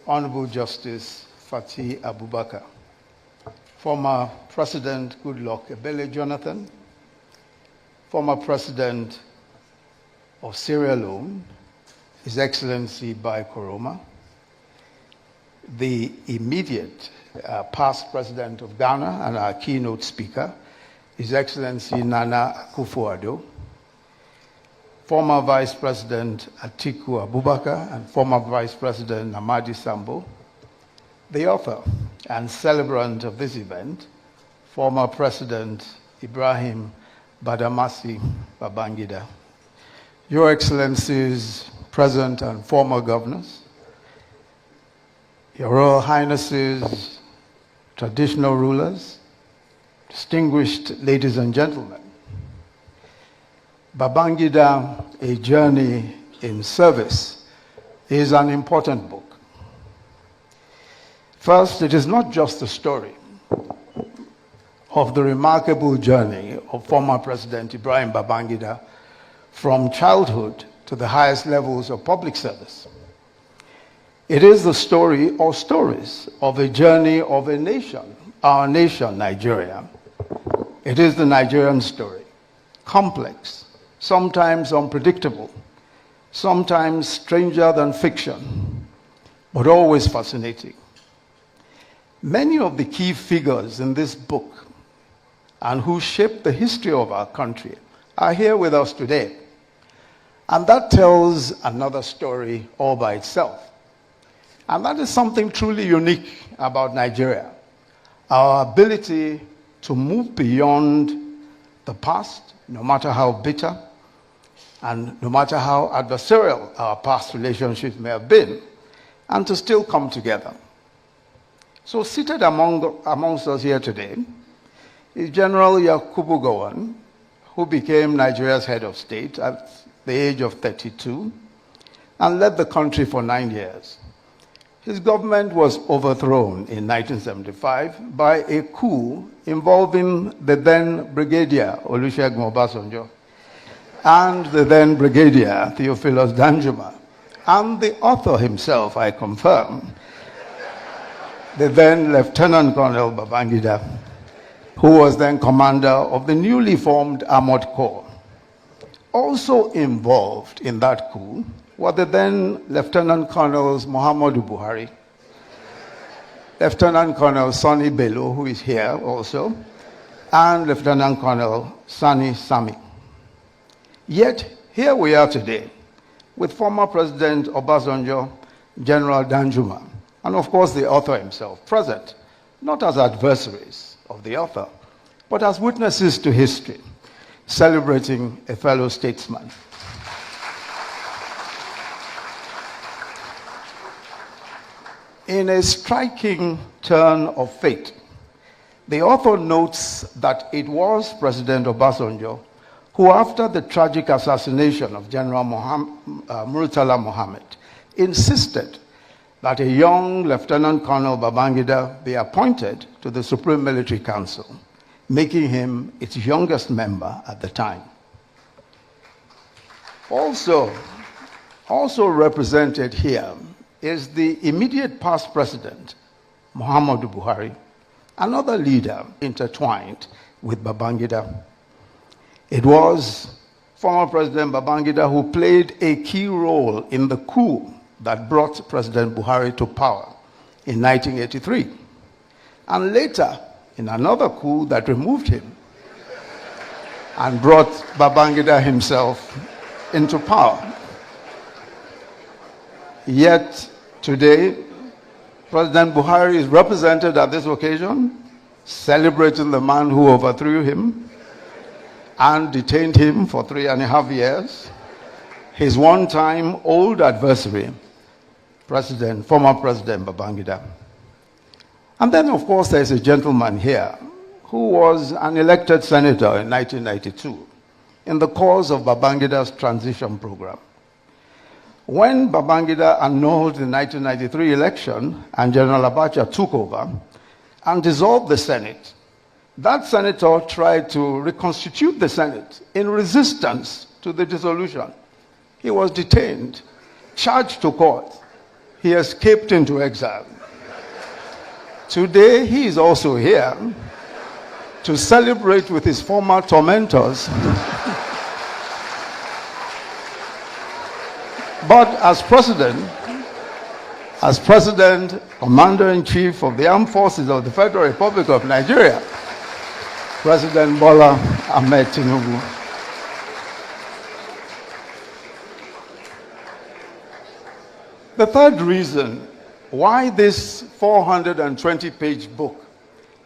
Honorable Justice Fatih Abubakar, former President Goodluck Ebele Jonathan, former President of Sierra Leone, His Excellency Bai Koroma, the immediate past President of Ghana and our keynote speaker, His Excellency Nana Akufo-Addo, former Vice President Atiku Abubakar and former Vice President Namadi Sambo, the author and celebrant of this event, former President Ibrahim Badamasi Babangida, Your Excellencies, present and former governors, Your Royal Highnesses, traditional rulers, distinguished ladies and gentlemen, Babangida, A Journey in Service, is an important book. First, it is not just a story of the remarkable journey of former President Ibrahim Babangida from childhood to the highest levels of public service. It is the story or stories of a journey of a nation, our nation, Nigeria. It is the Nigerian story, complex, sometimes unpredictable, sometimes stranger than fiction, but always fascinating. Many of the key figures in this book and who shaped the history of our country are here with us today. And that tells another story all by itself. And that is something truly unique about Nigeria. Our ability to move beyond the past, no matter how bitter, and no matter how adversarial our past relationships may have been, and to still come together. So seated amongst us here today is General Yakubu Gowon, who became Nigeria's head of state at the age of 32 and led the country for 9 years. His government was overthrown in 1975 by a coup involving the then Brigadier Olusegun Obasanjo and the then Brigadier Theophilus Danjuma, and the author himself, I confirm, the then Lieutenant Colonel Babangida, who was then commander of the newly formed Armored Corps. Also involved in that coup were the then Lieutenant Colonels Muhammadu Buhari, Lieutenant Colonel Sani Bello, who is here also, and Lieutenant Colonel Sani Sami. Yet, here we are today with former President Obasanjo, General Danjuma, and of course the author himself present, not as adversaries of the author, but as witnesses to history, celebrating a fellow statesman. In a striking turn of fate, the author notes that it was President Obasanjo who, after the tragic assassination of General Murtala Mohammed, insisted that a young Lieutenant Colonel Babangida be appointed to the Supreme Military Council, making him its youngest member at the time. Also represented here is the immediate past president, Muhammadu Buhari, another leader intertwined with Babangida. It was former President Babangida who played a key role in the coup that brought President Buhari to power in 1983, and later in another coup that removed him and brought Babangida himself into power. Yet today, President Buhari is represented at this occasion, celebrating the man who overthrew him and detained him for 3.5 years, his one-time old adversary, former President Babangida. And then, of course, there's a gentleman here who was an elected senator in 1992, in the course of Babangida's transition program. When Babangida annulled the 1993 election and General Abacha took over and dissolved the Senate, that senator tried to reconstitute the Senate in resistance to the dissolution. He was detained, charged to court. He escaped into exile. Today, he is also here to celebrate with his former tormentors. But as President, Commander-in-Chief of the Armed Forces of the Federal Republic of Nigeria, President Bola Ahmed Tinubu. The third reason why this 420-page book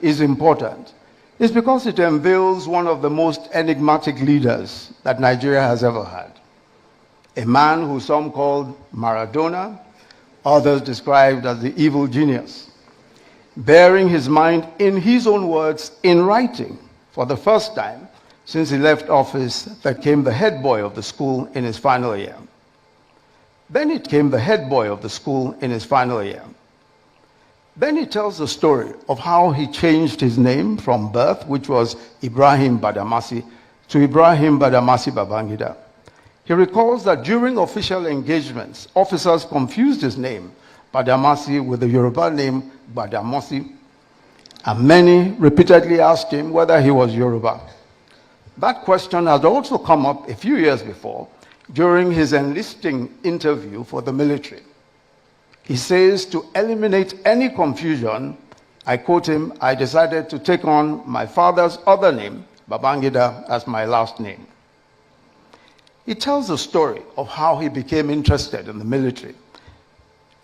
is important is because it unveils one of the most enigmatic leaders that Nigeria has ever had. A man who some called Maradona, others described as the evil genius, bearing his mind, in his own words, in writing. For the first time since he left office, that came the head boy of the school in his final year. Then it came the head boy of the school in his final year. Then he tells the story of how he changed his name from birth, which was Ibrahim Badamasi, to Ibrahim Badamasi Babangida. He recalls that during official engagements, officers confused his name, Badamasi, with the Yoruba name Badamosi, and many repeatedly asked him whether he was Yoruba. That question had also come up a few years before during his enlisting interview for the military. He says, to eliminate any confusion, I quote him, I decided to take on my father's other name, Babangida, as my last name. He tells the story of how he became interested in the military.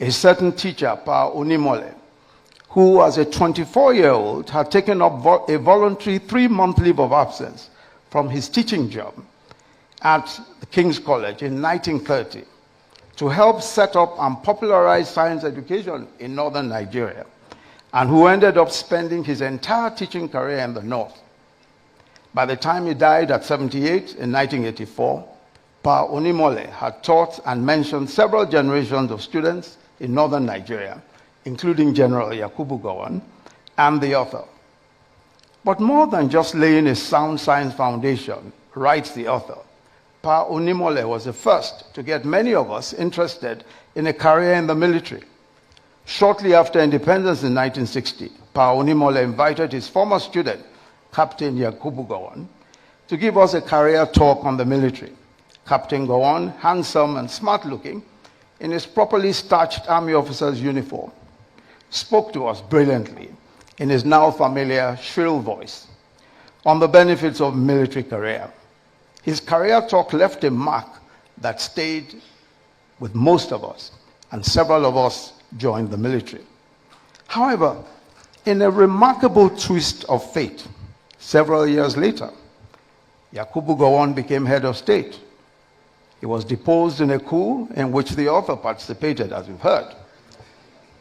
A certain teacher, Pa Unimole, who as a 24-year-old had taken up a voluntary 3-month leave of absence from his teaching job at the King's College in 1930 to help set up and popularize science education in northern Nigeria, and who ended up spending his entire teaching career in the north. By the time he died at 78 in 1984, Pa Unimole had taught and mentioned several generations of students in northern Nigeria, including General Yakubu Gowon and the author. But more than just laying a sound science foundation, writes the author, Pa Unimole was the first to get many of us interested in a career in the military. Shortly after independence in 1960, Pa Unimole invited his former student, Captain Yakubu Gowon, to give us a career talk on the military. Captain Gowon, handsome and smart-looking, in his properly starched army officer's uniform, spoke to us brilliantly in his now familiar shrill voice on the benefits of military career. His career talk left a mark that stayed with most of us, and several of us joined the military. However, in a remarkable twist of fate, several years later, Yakubu Gowon became head of state. He was deposed in a coup in which the author participated, as we've heard.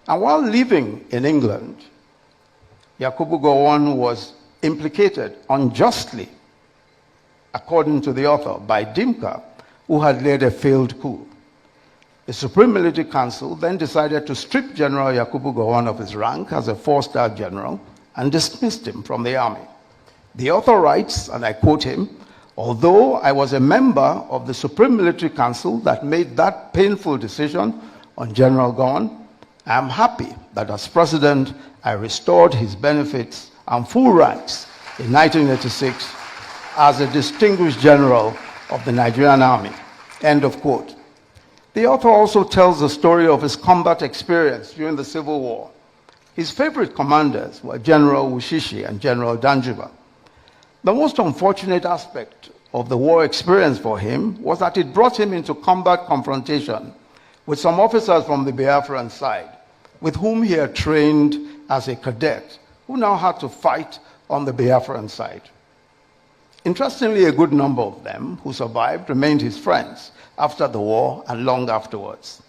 And while living in England, Yakubu Gowon was implicated unjustly, according to the author, by Dimka, who had led a failed coup. The Supreme Military Council then decided to strip General Yakubu Gowon of his rank as a 4-star general and dismissed him from the army. The author writes, and I quote him, although I was a member of the Supreme Military Council that made that painful decision on General Gowon, I am happy that as president, I restored his benefits and full rights in 1986 as a distinguished general of the Nigerian Army. End of quote. The author also tells the story of his combat experience during the Civil War. His favorite commanders were General Wushishi and General Danjuma. The most unfortunate aspect of the war experience for him was that it brought him into combat confrontation with some officers from the Biafran side, with whom he had trained as a cadet, who now had to fight on the Biafran side. Interestingly, a good number of them who survived remained his friends after the war and long afterwards.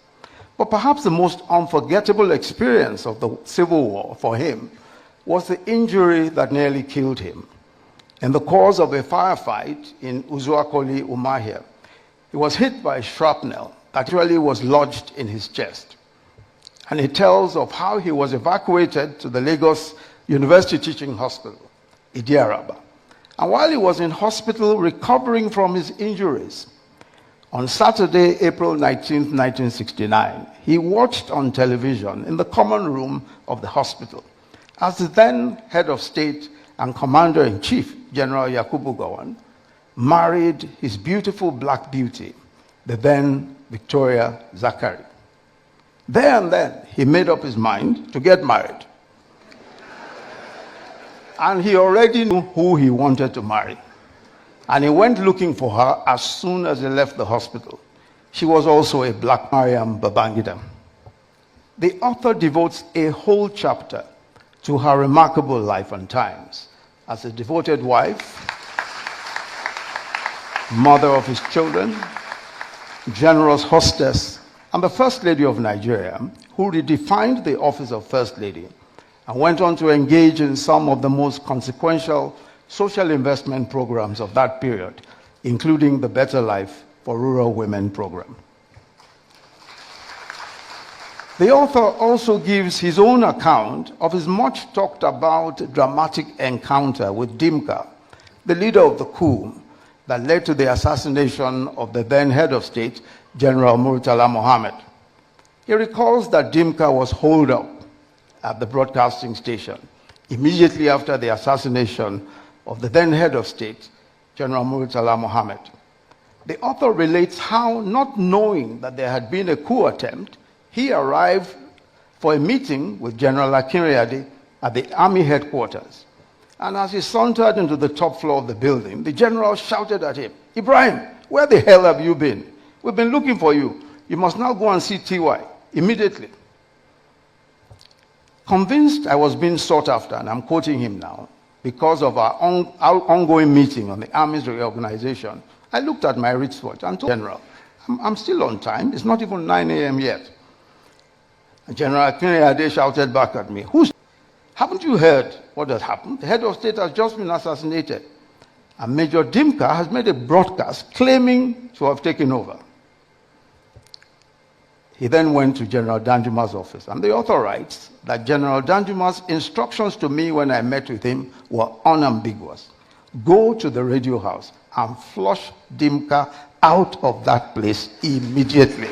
But perhaps the most unforgettable experience of the Civil War for him was the injury that nearly killed him. in the course of a firefight in Uzuakoli, Umahia. He was hit by shrapnel that actually was lodged in his chest. And he tells of how he was evacuated to the Lagos University Teaching Hospital, Idiaraba. And while he was in hospital recovering from his injuries, on Saturday, April 19, 1969, he watched on television in the common room of the hospital as the then head of state and commander-in-chief, General Yakubu Gowon, married his beautiful black beauty, the then Victoria Zakari. There and then, he made up his mind to get married. And he already knew who he wanted to marry. And he went looking for her as soon as he left the hospital. She was also a black Mariam Babangida. The author devotes a whole chapter to her remarkable life and times as a devoted wife, mother of his children, generous hostess, and the First Lady of Nigeria, who redefined the office of First Lady and went on to engage in some of the most consequential social investment programs of that period, including the Better Life for Rural Women program. The author also gives his own account of his much talked about dramatic encounter with Dimka, the leader of the coup that led to the assassination of the then head of state, General Murtala Mohammed. He recalls that Dimka was holed up at the broadcasting station immediately after the assassination of the then head of state, General Murtala Mohammed. The author relates how, not knowing that there had been a coup attempt, he arrived for a meeting with General Akinriyade at the army headquarters. And as he sauntered into the top floor of the building, the general shouted at him, "Ibrahim, where the hell have you been? We've been looking for you. You must now go and see TY immediately." Convinced I was being sought after, and I'm quoting him now, because of our ongoing meeting on the Army's reorganization, I looked at my wristwatch and told the General, I'm still on time. It's not even 9 a.m. yet. And General Akinriyade shouted back at me, "Haven't you heard what has happened? The head of state has just been assassinated. And Major Dimka has made a broadcast claiming to have taken over." He then went to General Danjuma's office, and the author writes that General Danjuma's instructions to me when I met with him were unambiguous. Go to the radio house and flush Dimka out of that place immediately.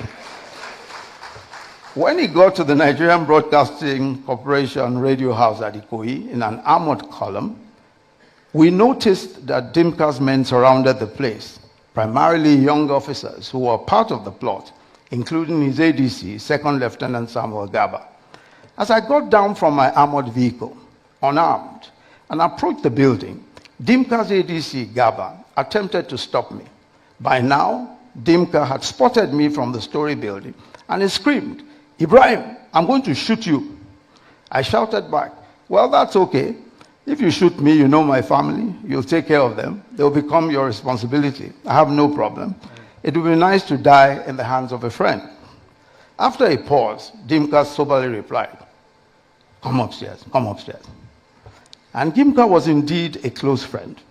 When he got to the Nigerian Broadcasting Corporation radio house at Ikoyi in an armored column, we noticed that Dimka's men surrounded the place, primarily young officers who were part of the plot, including his ADC, Second Lieutenant Samuel Gaba. As I got down from my armored vehicle, unarmed, and approached the building, Dimka's ADC, Gaba, attempted to stop me. By now, Dimka had spotted me from the story building, and he screamed, "Ibrahim, I'm going to shoot you." I shouted back, "Well, that's okay. If you shoot me, you know my family. You'll take care of them. They'll become your responsibility. I have no problem. It would be nice to die in the hands of a friend." After a pause, Dimka soberly replied, "Come upstairs, come upstairs." And Dimka was indeed a close friend,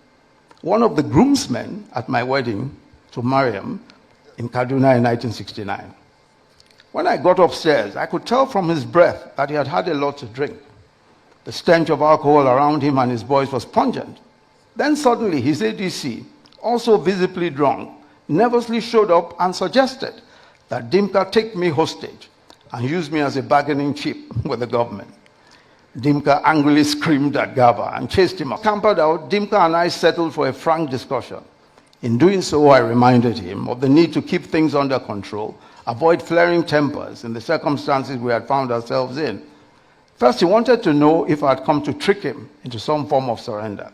one of the groomsmen at my wedding to Mariam in Kaduna in 1969. When I got upstairs, I could tell from his breath that he had had a lot to drink. The stench of alcohol around him and his voice was pungent. Then suddenly his ADC, also visibly drunk, nervously showed up and suggested that Dimka take me hostage and use me as a bargaining chip with the government. Dimka angrily screamed at Gaba and chased him out. Campered out, Dimka and I settled for a frank discussion. In doing so, I reminded him of the need to keep things under control, avoid flaring tempers in the circumstances we had found ourselves in. First, he wanted to know if I had come to trick him into some form of surrender.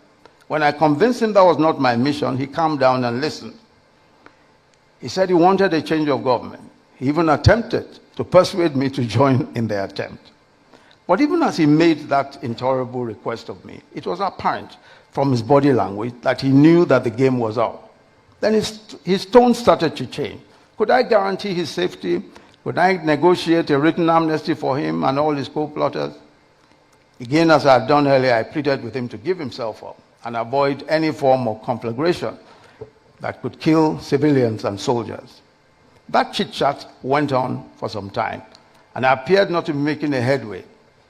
When I convinced him that was not my mission, he calmed down and listened. He said he wanted a change of government. He even attempted to persuade me to join in the attempt. But even as he made that intolerable request of me, it was apparent from his body language that he knew that the game was up. Then his tone started to change. Could I guarantee his safety? Could I negotiate a written amnesty for him and all his co-plotters? Again, as I had done earlier, I pleaded with him to give himself up and avoid any form of conflagration that could kill civilians and soldiers. That chit-chat went on for some time, and I appeared not to be making a headway,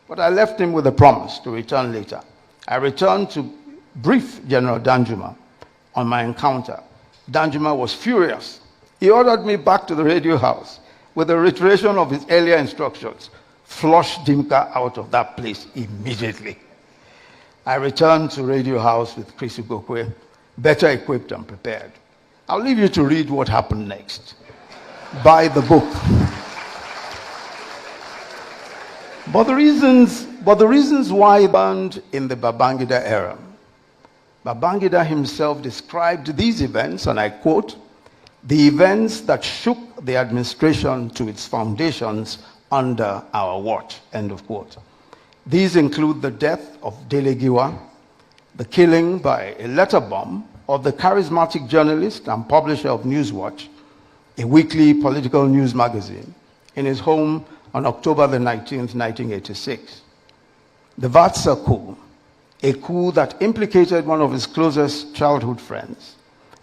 but I left him with a promise to return later. I returned to brief General Danjuma on my encounter. Danjuma was furious. He ordered me back to the radio house with a reiteration of his earlier instructions: flush Dimka out of that place immediately. I returned to Radio House with Chris Ugokwe, better equipped and prepared. I'll leave you to read what happened next. Buy the book. But the reasons why he burned in the Babangida era. Babangida himself described these events, and I quote, "the events that shook the administration to its foundations under our watch," end of quote. These include the death of Dele Giwa, the killing by a letter bomb of the charismatic journalist and publisher of Newswatch, a weekly political news magazine, in his home on October the 19th, 1986. The Vatsa coup, a coup that implicated one of his closest childhood friends,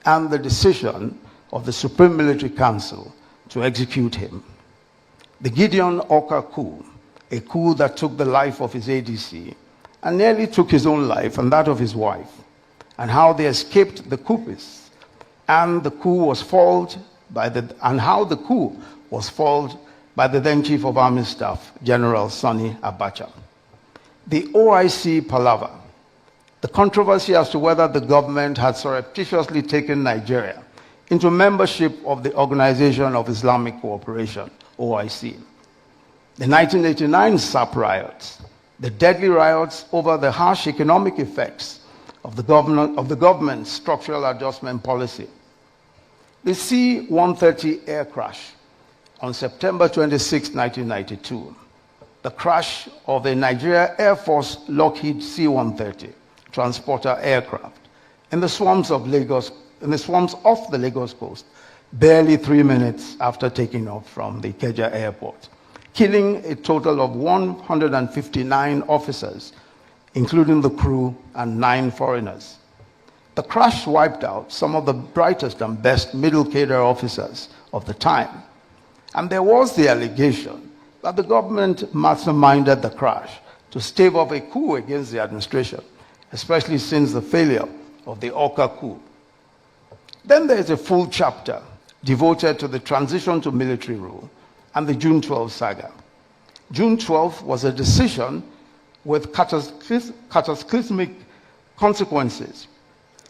and the decision of the Supreme Military Council to execute him. The Gideon Oka coup, a coup that took the life of his ADC and nearly took his own life and that of his wife, and how they escaped the coupists, and how the coup was foiled by the then Chief of Army Staff, General Sani Abacha. The OIC palaver, the controversy as to whether the government had surreptitiously taken Nigeria into membership of the Organization of Islamic Cooperation, OIC. The 1989 SAP riots, the deadly riots over the harsh economic effects of the government's structural adjustment policy. The C-130 air crash on September 26, 1992. The crash of a Nigeria Air Force Lockheed C-130 transporter aircraft in the swamps of off the Lagos coast, barely 3 minutes after taking off from the Ikeja airport, killing a total of 159 officers, including the crew and 9 foreigners. The crash wiped out some of the brightest and best middle cadre officers of the time. And there was the allegation that the government masterminded the crash to stave off a coup against the administration, especially since the failure of the Oka coup. Then there is a full chapter devoted to the transition to military rule and the June 12 saga. June 12 was a decision with cataclysmic consequences.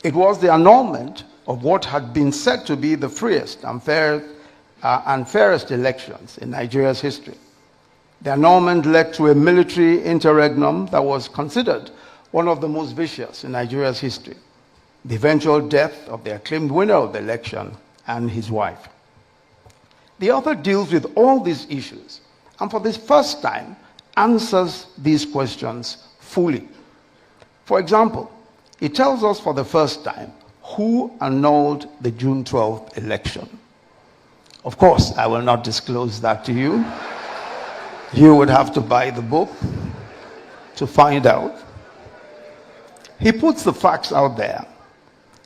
It was the annulment of what had been said to be the freest and fairest elections in Nigeria's history. The annulment led to a military interregnum that was considered one of the most vicious in Nigeria's history. The eventual death of the acclaimed winner of the election and his wife. The author deals with all these issues, and for the first time answers these questions fully. For example, he tells us for the first time who annulled the June 12th election. Of course, I will not disclose that to you. You would have to buy the book to find out. He puts the facts out there.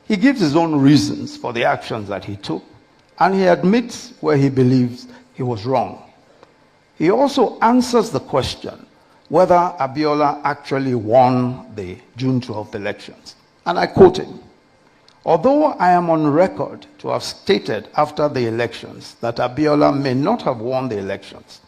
He gives his own reasons for the actions that he took, and he admits where he believes he was wrong. He also answers the question whether Abiola actually won the June 12th elections. And I quote him, "Although I am on record to have stated after the elections that Abiola may not have won the elections,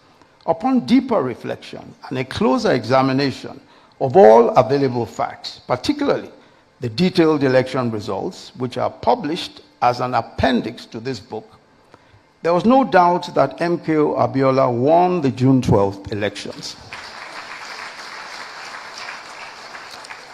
upon deeper reflection and a closer examination of all available facts, particularly the detailed election results, which are published as an appendix to this book, there was no doubt that MKO Abiola won the June 12th elections.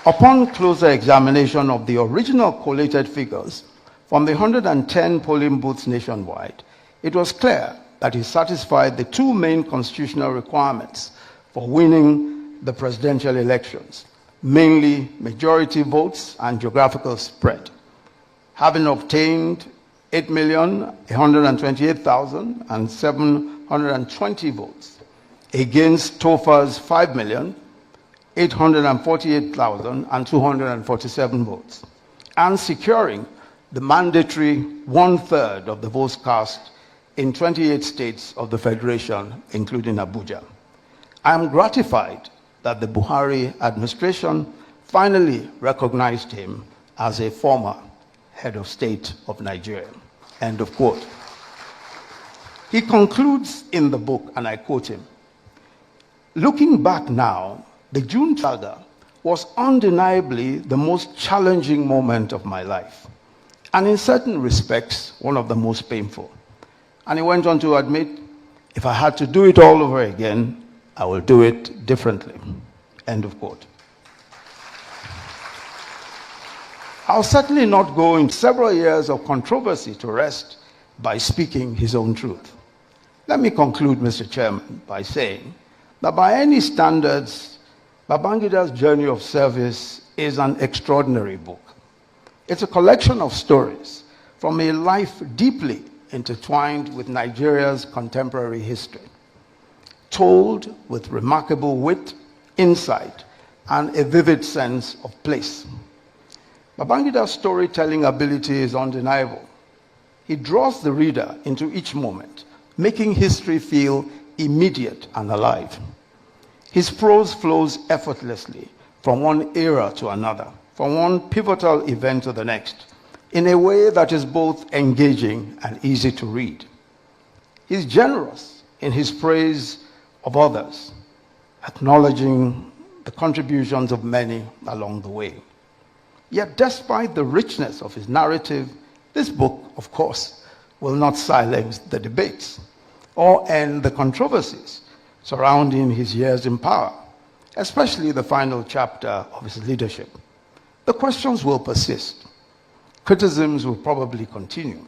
Upon closer examination of the original collated figures from the 110 polling booths nationwide, it was clear that he satisfied the two main constitutional requirements for winning the presidential elections, mainly majority votes and geographical spread. Having obtained 8,128,720 votes against Tofa's 5,000,000, 848,247 votes, and securing the mandatory one-third of the votes cast in 28 states of the Federation, including Abuja. I am gratified that the Buhari administration finally recognized him as a former head of state of Nigeria. End of quote. He concludes in the book, and I quote him, "Looking back now, the June saga was undeniably the most challenging moment of my life, and in certain respects, one of the most painful." And he went on to admit, "If I had to do it all over again, I will do it differently." End of quote. I'll certainly not go into several years of controversy to rest by speaking his own truth. Let me conclude, Mr. Chairman, by saying that by any standards, Babangida's Journey of Service is an extraordinary book. It's a collection of stories from a life deeply intertwined with Nigeria's contemporary history, told with remarkable wit, insight, and a vivid sense of place. Babangida's storytelling ability is undeniable. He draws the reader into each moment, making history feel immediate and alive. His prose flows effortlessly from one era to another, from one pivotal event to the next, in a way that is both engaging and easy to read. He's generous in his praise of others, acknowledging the contributions of many along the way. Yet despite the richness of his narrative, this book, of course, will not silence the debates or end the controversies surrounding his years in power, especially the final chapter of his leadership. The questions will persist. Criticisms will probably continue.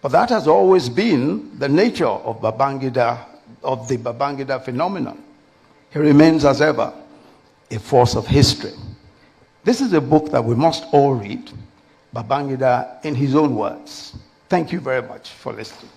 But that has always been the nature of Babangida, of the Babangida phenomenon. He remains, as ever, a force of history. This is a book that we must all read, Babangida in his own words. Thank you very much for listening.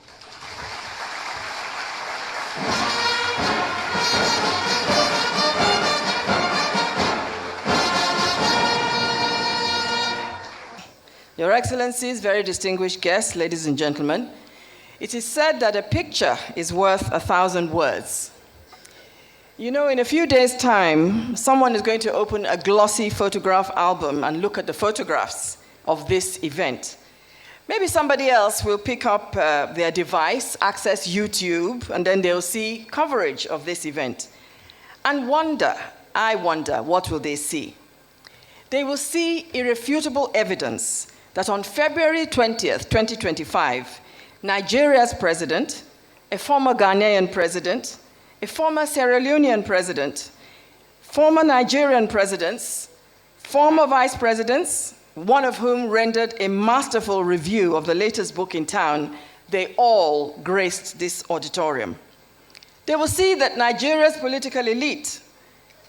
Your Excellencies, very distinguished guests, ladies and gentlemen, it is said that a picture is worth 1,000 words. You know, in a few days' time, someone is going to open a glossy photograph album and look at the photographs of this event. Maybe somebody else will pick up their device, access YouTube, and then they'll see coverage of this event. And I wonder, what will they see? They will see irrefutable evidence that on February 20th, 2025, Nigeria's president, a former Ghanaian president, a former Sierra Leonean president, former Nigerian presidents, former vice presidents, one of whom rendered a masterful review of the latest book in town, they all graced this auditorium. They will see that Nigeria's political elite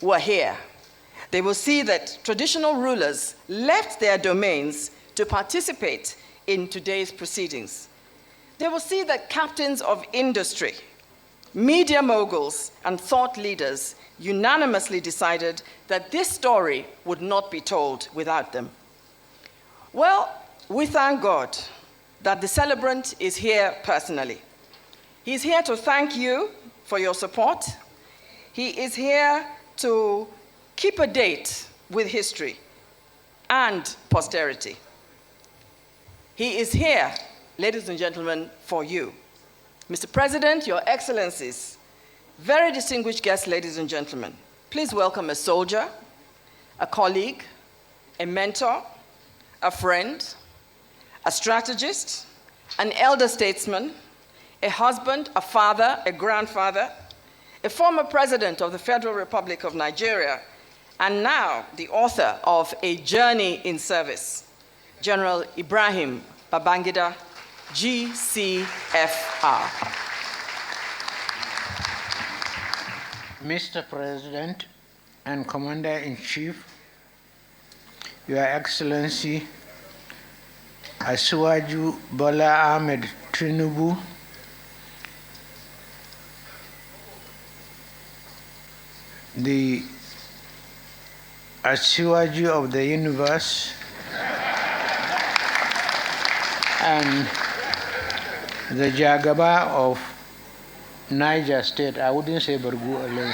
were here. They will see that traditional rulers left their domains to participate in today's proceedings. They will see that captains of industry, media moguls, and thought leaders unanimously decided that this story would not be told without them. Well, we thank God that the celebrant is here personally. He's here to thank you for your support. He is here to keep a date with history and posterity. He is here, ladies and gentlemen, for you. Mr. President, Your Excellencies, very distinguished guests, ladies and gentlemen, please welcome a soldier, a colleague, a mentor, a friend, a strategist, an elder statesman, a husband, a father, a grandfather, a former president of the Federal Republic of Nigeria, and now the author of A Journey in Service, General Ibrahim Babangida, GCFR. Mr. President and Commander-in-Chief, Your Excellency Asiwaju Bola Ahmed Tinubu, the Asiwaju of the universe, and the Jagaba of Niger State. I wouldn't say Bargu alone.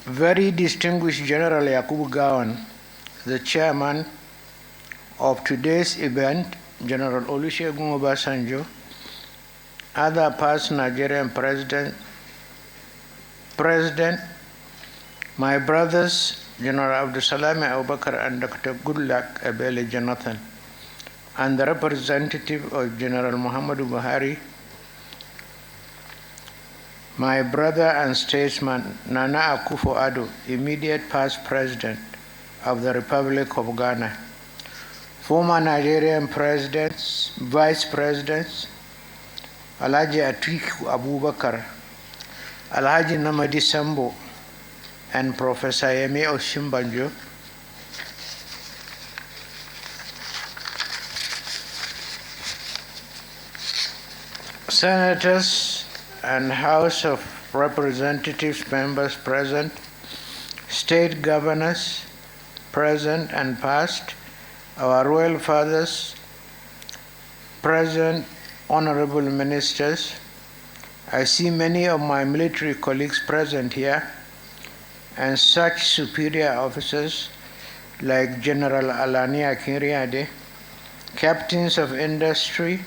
Very distinguished General Yakubu Gawan, the chairman of today's event, General Olusegun Obasanjo, other past Nigerian president, my brothers, General Abdusalami Abubakar and Dr. Goodluck Ebele Jonathan, and the representative of General Muhammadu Buhari, my brother and statesman Nana Akufo-Addo, immediate past president of the Republic of Ghana, former Nigerian presidents, vice presidents, Alhaji Atiku Abubakar, Alhaji Namadi Sambo, and Professor Yemi Osinbajo, senators and House of Representatives members present, state governors present and past, our royal fathers present, honorable ministers. I see many of my military colleagues present here, and such superior officers like General Alani Akinriade, captains of industry,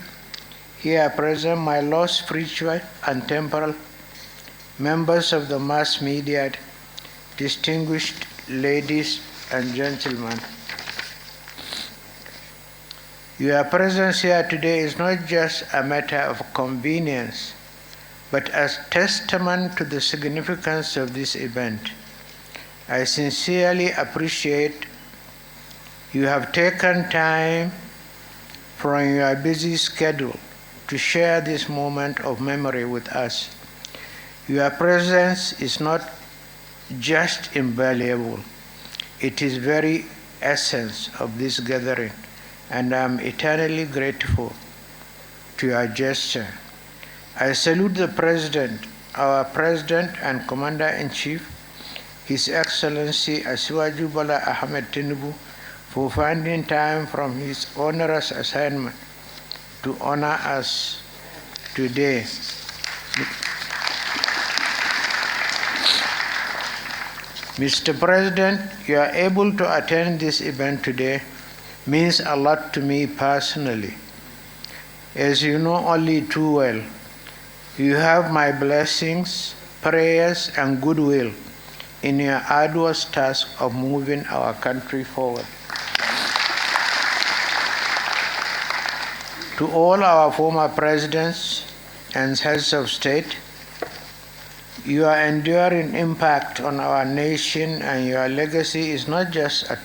here present, my Lord spiritual and temporal, members of the mass media, distinguished ladies and gentlemen. Your presence here today is not just a matter of convenience, but as testament to the significance of this event. I sincerely appreciate you have taken time from your busy schedule to share this moment of memory with us. Your presence is not just invaluable, it is very essence of this gathering, and I am eternally grateful to your gesture. I salute the President, our President and Commander-in-Chief, His Excellency Asiwaju Bola Ahmed Tinubu, for finding time from his onerous assignment to honor us today. Mr. President, you are able to attend this event today means a lot to me personally. As you know only too well, you have my blessings, prayers, and goodwill in your arduous task of moving our country forward. To all our former presidents and heads of state, your enduring impact on our nation and your legacy is not just a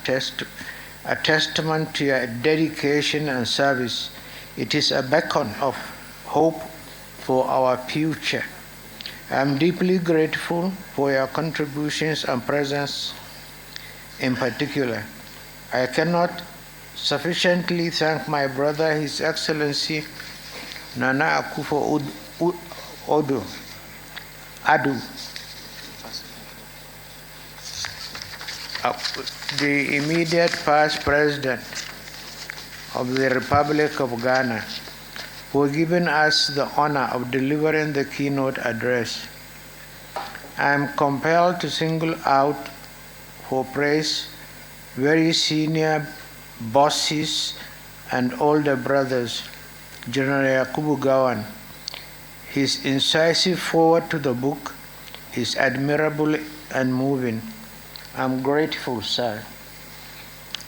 testament to your dedication and service, it is a beacon of hope for our future. I am deeply grateful for your contributions and presence in particular. I cannot sufficiently thank my brother, His Excellency Nana Akufo-Addo, the immediate past president of the Republic of Ghana, for giving us the honor of delivering the keynote address. I am compelled to single out for praise very senior bosses and older brothers, General Yakubu Gawan. His incisive forward to the book is admirable and moving. I'm grateful, sir.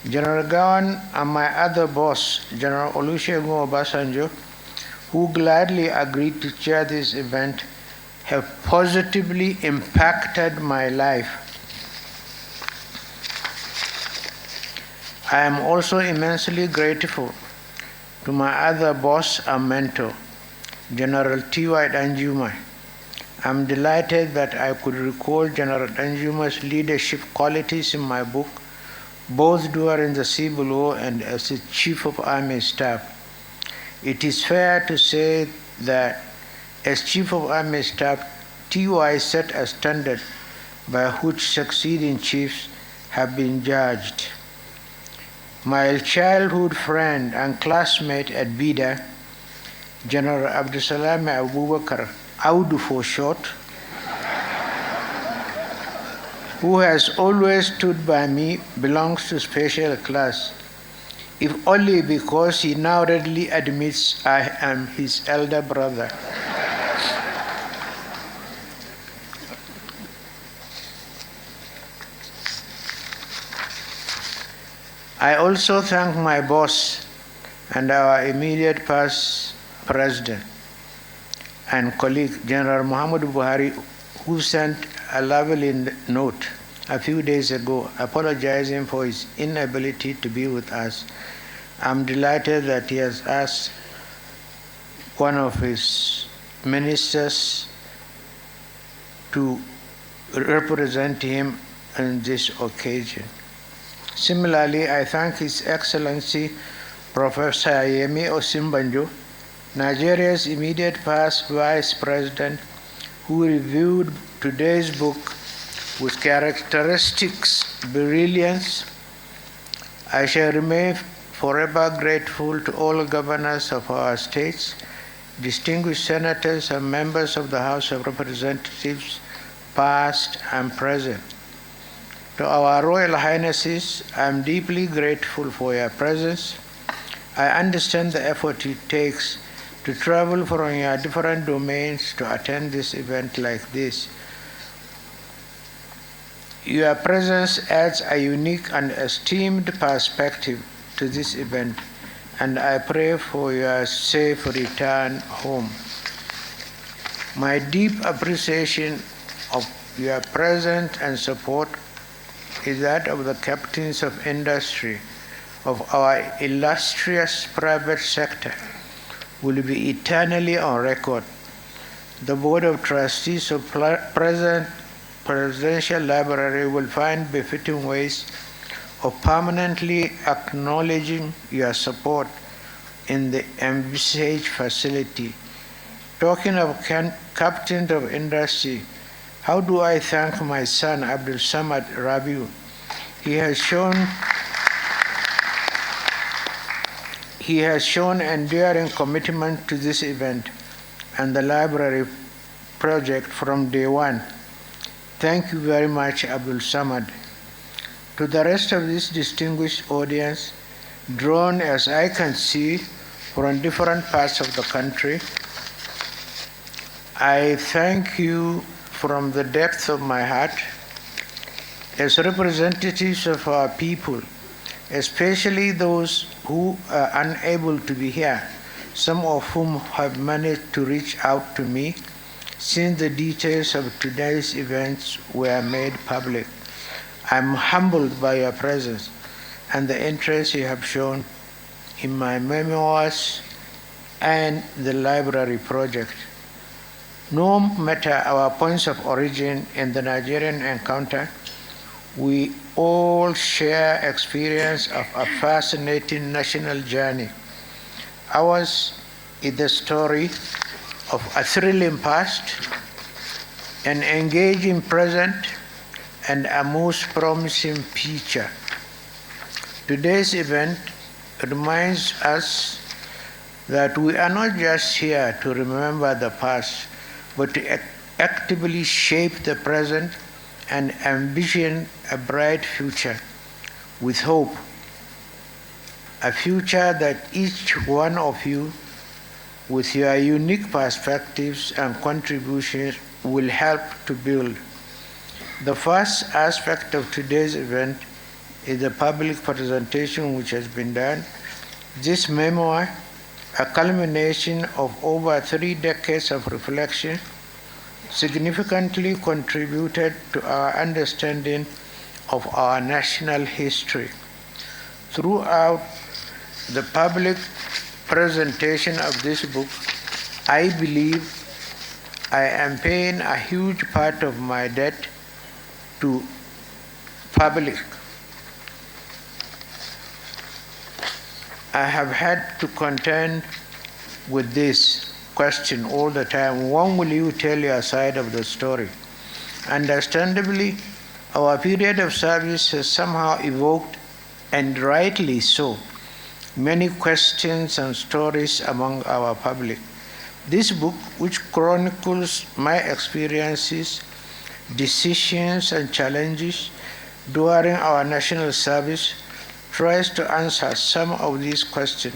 General Gawan and my other boss, General Olusegun Obasanjo, who gladly agreed to chair this event, have positively impacted my life. I am also immensely grateful to my other boss and mentor, General T.Y. Danjuma. I'm delighted that I could recall General Danjuma's leadership qualities in my book, both during the Civil War and as the Chief of Army Staff. It is fair to say that as Chief of Army Staff, TY set a standard by which succeeding chiefs have been judged. My childhood friend and classmate at Bida, General Abdusalam Abubakar, Audu for short, who has always stood by me, belongs to special class, if only because he now readily admits I am his elder brother. I also thank my boss and our immediate past president and colleague, General Muhammad Buhari, who sent a lovely note a few days ago apologizing for his inability to be with us. I'm delighted that he has asked one of his ministers to represent him on this occasion. Similarly, I thank His Excellency Professor Yemi Osinbajo, Nigeria's immediate past Vice President, who reviewed today's book with characteristics brilliance. I shall remain forever grateful to all governors of our states, distinguished senators and members of the House of Representatives, past and present. To our Royal Highnesses, I am deeply grateful for your presence. I understand the effort it takes to travel from your different domains to attend this event like this. Your presence adds a unique and esteemed perspective to this event, and I pray for your safe return home. My deep appreciation of your presence and support is that of the captains of industry of our illustrious private sector will be eternally on record. The Board of Trustees of Presidential Library will find befitting ways of permanently acknowledging your support in the envisaged facility. Talking of captains of industry, how do I thank my son, Abdul Samad Rabiu? He has shown enduring commitment to this event and the library project from day one. Thank you very much, Abdul Samad. To the rest of this distinguished audience, drawn as I can see from different parts of the country, I thank you from the depth of my heart. As representatives of our people, especially those who are unable to be here, some of whom have managed to reach out to me since the details of today's events were made public. I'm humbled by your presence and the interest you have shown in my memoirs and the library project. No matter our points of origin in the Nigerian encounter, we all share experience of a fascinating national journey. Ours is the story of a thrilling past, an engaging present, and a most promising future. Today's event reminds us that we are not just here to remember the past, but to actively shape the present and envision a bright future with hope, a future that each one of you, with your unique perspectives and contributions, will help to build. The first aspect of today's event is the public presentation which has been done. This memoir, a culmination of over 3 decades of reflection, significantly contributed to our understanding of our national history. Throughout the public presentation of this book, I believe I am paying a huge part of my debt to public. I have had to contend with this question all the time, when will you tell your side of the story? Understandably, our period of service has somehow evoked, and rightly so, many questions and stories among our public. This book, which chronicles my experiences, decisions, and challenges during our national service, tries to answer some of these questions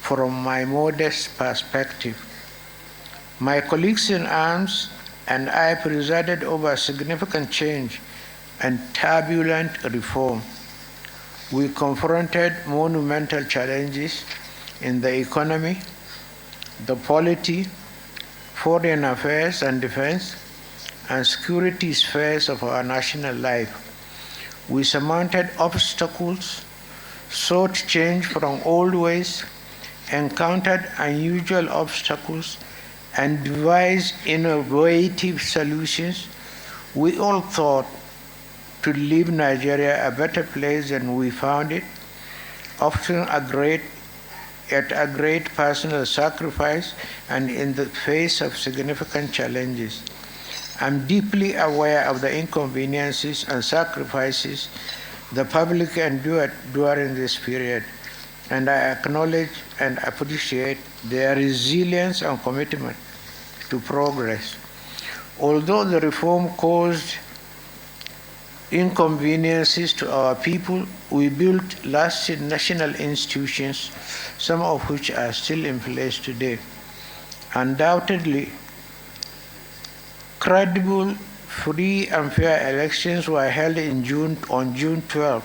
from my modest perspective. My colleagues in arms and I presided over significant change and turbulent reform. We confronted monumental challenges in the economy, the polity, foreign affairs and defense, and security spheres of our national life. We surmounted obstacles, sought change from old ways, encountered unusual obstacles, and devised innovative solutions. We all thought to leave Nigeria a better place than we found it, often at a great personal sacrifice and in the face of significant challenges. I'm deeply aware of the inconveniences and sacrifices the public endured during this period, and I acknowledge and appreciate their resilience and commitment to progress. Although the reform caused inconveniences to our people, we built lasting national institutions, some of which are still in place today. Undoubtedly, credible, free, and fair elections were held on June 12,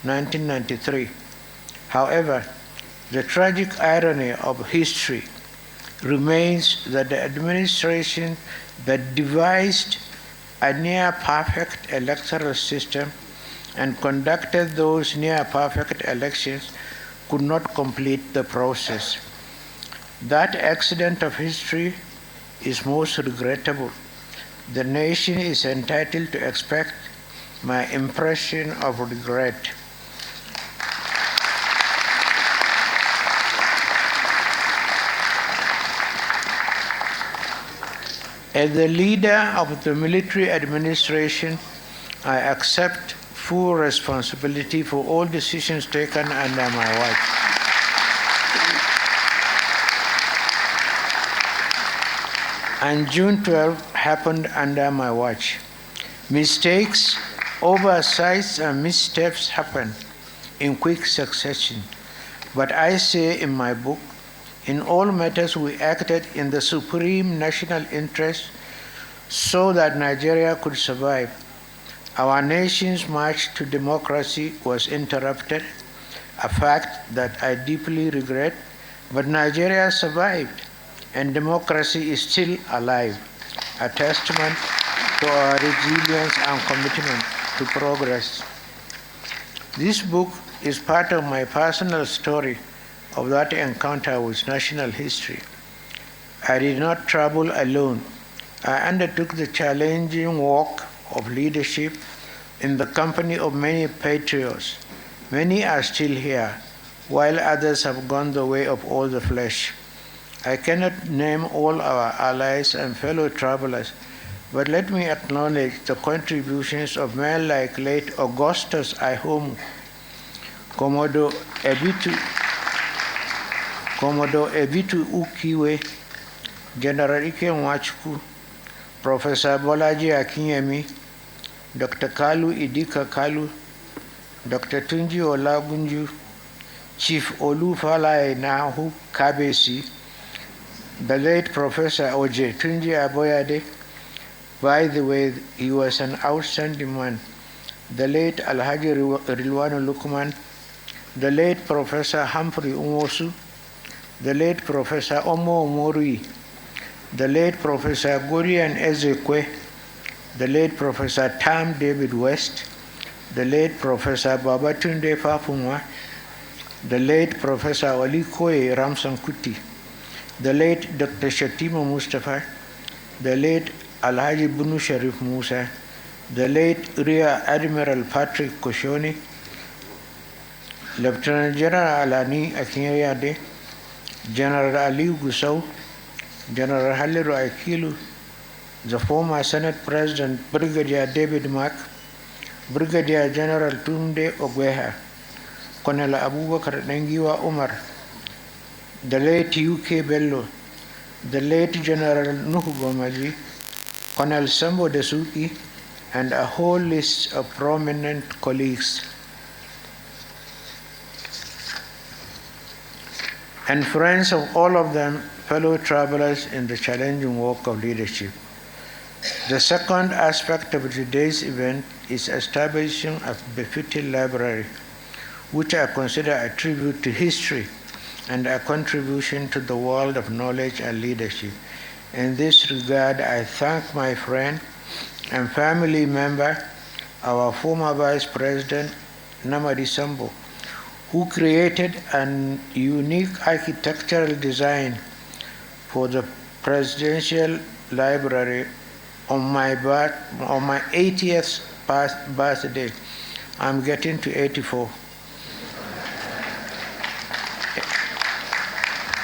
1993. However, the tragic irony of history remains that the administration that devised a near-perfect electoral system and conducted those near-perfect elections could not complete the process. That accident of history is most regrettable. The nation is entitled to expect my impression of regret. As the leader of the military administration, I accept full responsibility for all decisions taken under my watch. And June 12 happened under my watch. Mistakes, oversights, and missteps happen in quick succession. But I say in my book, in all matters we acted in the supreme national interest so that Nigeria could survive. Our nation's march to democracy was interrupted, a fact that I deeply regret, but Nigeria survived and democracy is still alive, a testament to our resilience and commitment to progress. This book is part of my personal story of that encounter with national history. I did not travel alone. I undertook the challenging work of leadership in the company of many patriots. Many are still here, while others have gone the way of all the flesh. I cannot name all our allies and fellow travelers, but let me acknowledge the contributions of men like late Augustus Ihomu, Commodore Ebitu Ukiwe, General Ike Nwachukwu, Professor Bolaji Akinyemi, Dr. Kalu Idika Kalu, Dr. Tunji Olagunju, Chief Olufalaye Nahu Kabesi, the late Professor Oje Tunji Aboyade. By the way, he was an outstanding man. The late Alhaji Rilwanu Lukman, the late Professor Humphrey Umosu, the late Professor Omo Omorui, the late Professor Gorian Ezekwe, the late Professor Tam David West, the late Professor Babatunde Fafumwa, the late Professor Olikoye Ramson Kuti, the late Dr. Shatima Mustafa, the late Alhaji Bunu Sharif Musa, the late Rear Admiral Patrick Koshoni, Lieutenant General Alani Akinyade, General Ali Gusau, General Haliru Aikilu, the former Senate President Brigadier David Mark, Brigadier General Tunde Ogweha, Colonel Abubakar Nengiwa Umar, the late UK Bello, the late General Nuhu Gomaji, Colonel Sambo Desuki, and a whole list of prominent colleagues. And friends of all of them, fellow travelers in the challenging work of leadership. The second aspect of today's event is establishing a befitting library, which I consider a tribute to history and a contribution to the world of knowledge and leadership. In this regard, I thank my friend and family member, our former Vice President, Namadi Sambo, who created a unique architectural design for the Presidential Library on my 80th birthday. I'm getting to 84.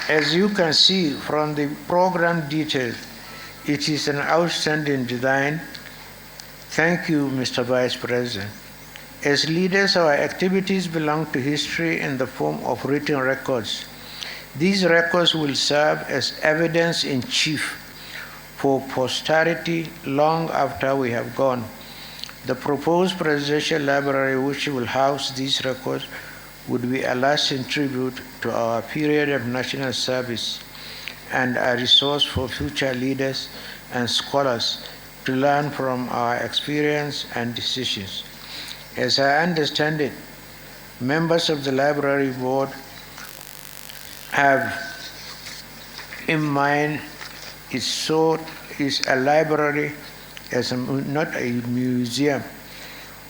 As you can see from the program details, it is an outstanding design. Thank you, Mr. Vice President. As leaders, our activities belong to history in the form of written records. These records will serve as evidence in chief for posterity long after we have gone. The proposed presidential library, which will house these records, would be a lasting tribute to our period of national service and a resource for future leaders and scholars to learn from our experience and decisions. As I understand it, members of the library board have in mind is a library as not a museum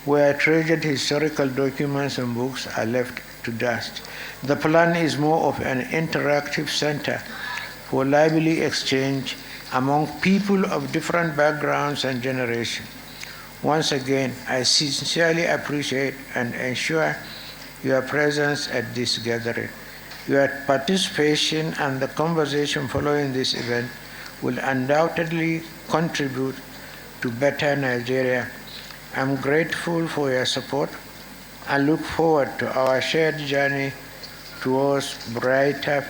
where treasured historical documents and books are left to dust. The plan is more of an interactive center for lively exchange among people of different backgrounds and generations. Once again, I sincerely appreciate and ensure your presence at this gathering. Your participation and the conversation following this event will undoubtedly contribute to better Nigeria. I'm grateful for your support and look forward to our shared journey towards brighter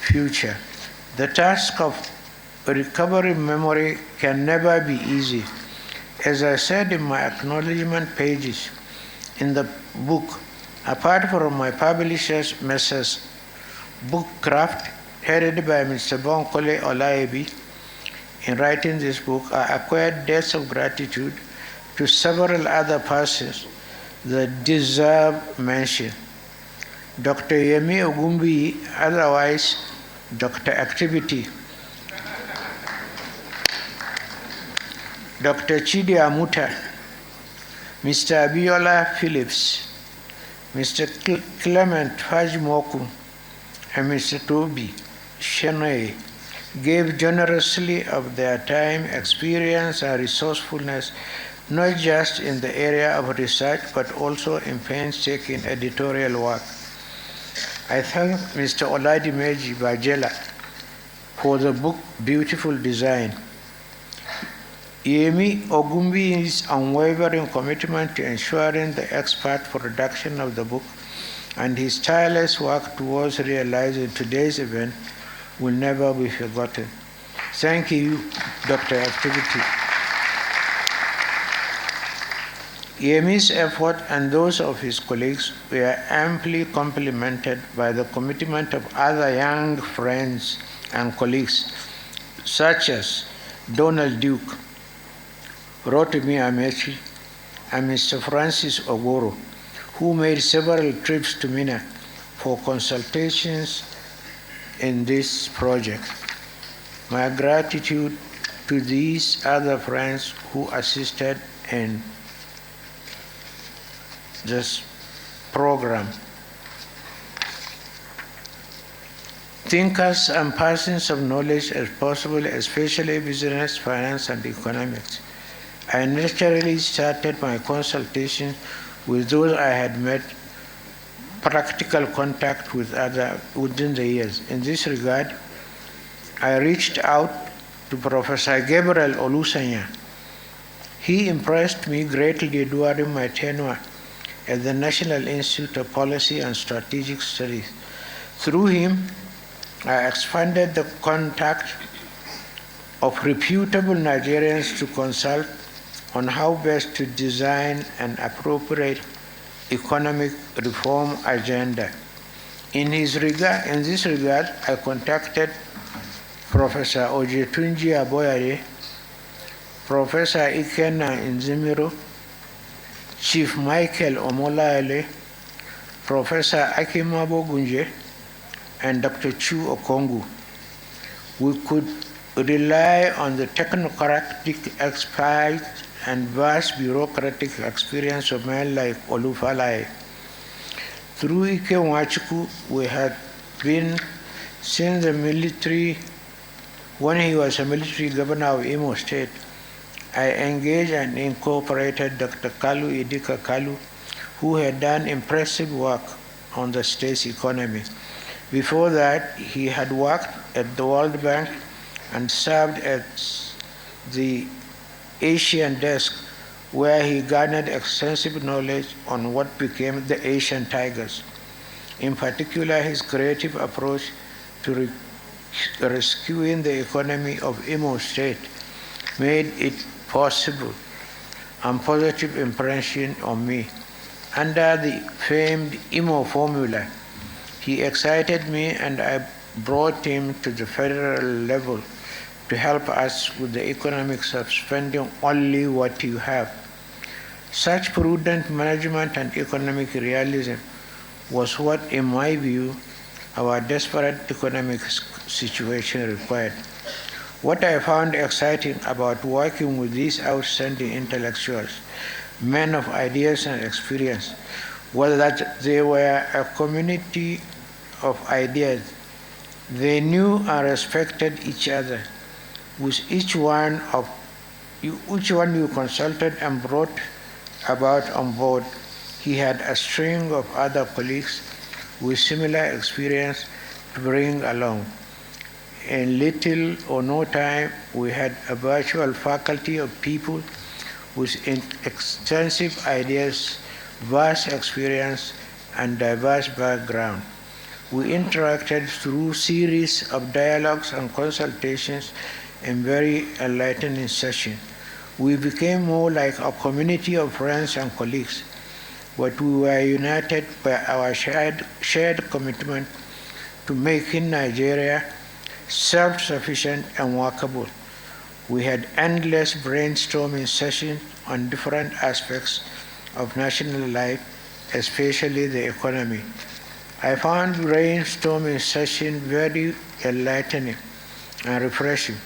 future. The task of recovering memory can never be easy. As I said in my acknowledgement pages in the book, apart from my publishers, Messrs. Bookcraft, headed by Mr. Bonkole Olaebi, in writing this book, I acquired debts of gratitude to several other persons that deserve mention. Dr. Yemi Ogumbi, otherwise Dr. Activity, Dr. Chidi Amuta, Mr. Abiola Phillips, Mr. Clement Fajmoku, and Mr. Toby Shenoy gave generously of their time, experience, and resourcefulness, not just in the area of research, but also in painstaking editorial work. I thank Mr. Oladimeji Bajela for the book's beautiful design. Yemi Ogumbi's unwavering commitment to ensuring the expert production of the book and his tireless work towards realizing today's event will never be forgotten. Thank you, Dr. Activity. Yemi's effort and those of his colleagues were amply complemented by the commitment of other young friends and colleagues, such as Donald Duke, Rotimi Amechi, and Mr. Francis Ogoro, who made several trips to Mina for consultations in this project. My gratitude to these other friends who assisted in this program. Thinkers and persons of knowledge as possible, especially business, finance, and economics. I naturally started my consultation with those I had met practical contact with within the years. In this regard, I reached out to Professor Gabriel Olusanya. He impressed me greatly during my tenure at the National Institute of Policy and Strategic Studies. Through him, I expanded the contact of reputable Nigerians to consult on how best to design an appropriate economic reform agenda. In this regard, I contacted Professor Ojetunji Aboyade, Professor Ikenna Nzimiro, Chief Michael Omolaele, Professor Akimabo Gunje, and Dr. Chu Okongu. We could rely on the technocratic expertise and vast bureaucratic experience of men like Olufalaye. Through Ike Nwachukwu, we had been since the military, when he was a military governor of Imo State. I engaged and incorporated Dr. Kalu Idika Kalu, who had done impressive work on the state's economy. Before that, he had worked at the World Bank and served at the Asian desk, where he garnered extensive knowledge on what became the Asian Tigers. In particular, his creative approach to rescuing the economy of Imo State made it possible and positive impression on me. Under the famed Imo formula, he excited me and I brought him to the federal level to help us with the economics of spending only what you have. Such prudent management and economic realism was what, in my view, our desperate economic situation required. What I found exciting about working with these outstanding intellectuals, men of ideas and experience, was that they were a community of ideas. They knew and respected each other. With each one you consulted and brought about on board, he had a string of other colleagues with similar experience to bring along. In little or no time, we had a virtual faculty of people with extensive ideas, vast experience, and diverse background. We interacted through series of dialogues and consultations in very enlightening sessions. We became more like a community of friends and colleagues, but we were united by our shared commitment to making Nigeria self-sufficient and workable. We had endless brainstorming sessions on different aspects of national life, especially the economy. I found brainstorming sessions very enlightening and refreshing.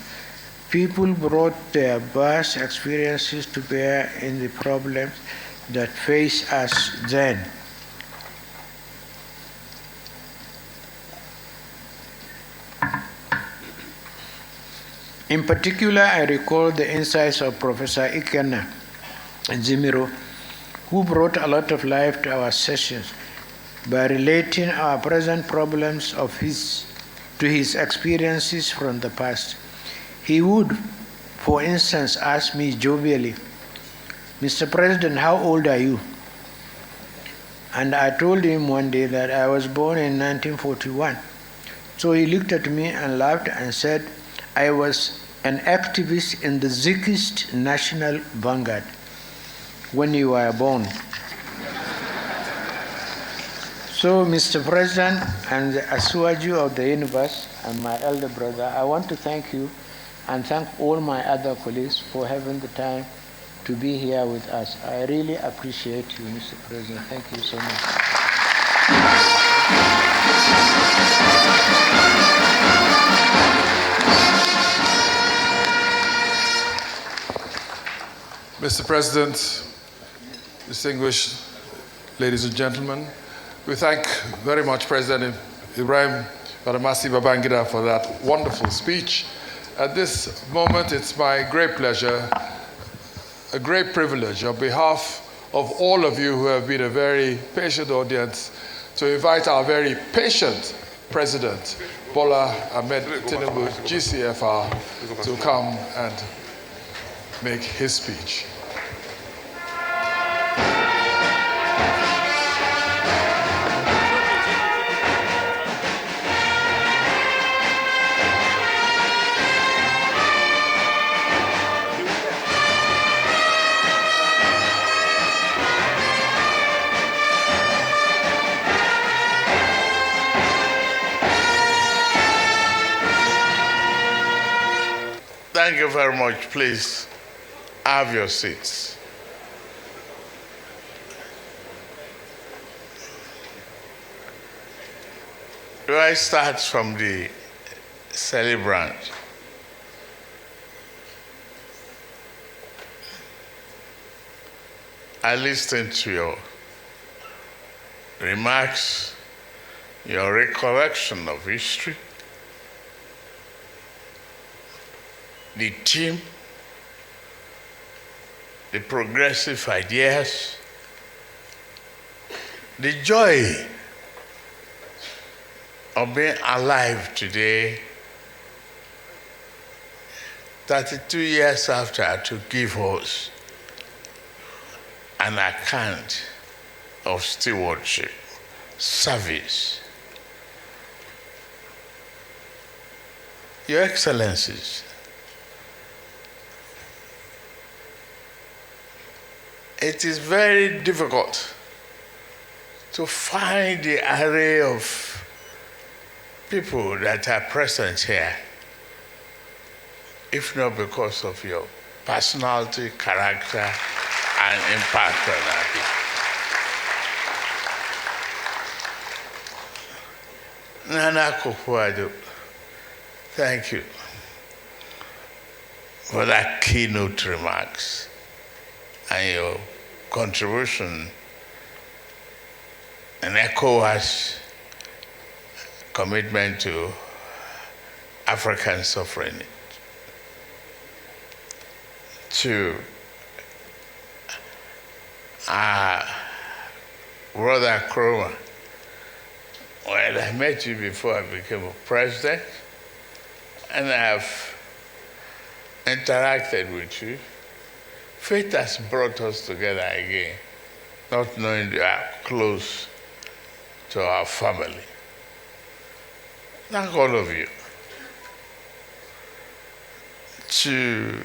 People brought their vast experiences to bear in the problems that face us then. In particular, I recall the insights of Professor Ikenna Nzimiro, who brought a lot of life to our sessions by relating our present problems to his experiences from the past. He would, for instance, ask me jovially, "Mr. President, how old are you?" And I told him one day that I was born in 1941. So he looked at me and laughed and said, "I was an activist in the Zikist National Vanguard when you were born." So, Mr. President and the Asuwaju of the universe and my elder brother, I want to thank you and thank all my other colleagues for having the time to be here with us. I really appreciate you, Mr. President. Thank you so much. Mr. President, distinguished ladies and gentlemen, we thank very much President Ibrahim Badamasi Babangida for that wonderful speech. At this moment, it's my great pleasure, a great privilege on behalf of all of you who have been a very patient audience to invite our very patient President Bola Ahmed Tinubu, GCFR, to come and make his speech. Thank you very much. Please have your seats. Do I start from the celebrant? I listened to your remarks, your recollection of history, the team, the progressive ideas, the joy of being alive today, 32 years after, to give us an account of stewardship, service. Your Excellencies, it is very difficult to find the array of people that are present here, if not because of your personality, character, and impact on our people. Nana Akufo-Addo, thank you for that keynote remarks and your contribution and ECOWAS commitment to African sovereignty, to our brother Kroma. Well, I met you before I became a president, and I have interacted with you. Fate has brought us together again, not knowing you are close to our family. Thank all of you. To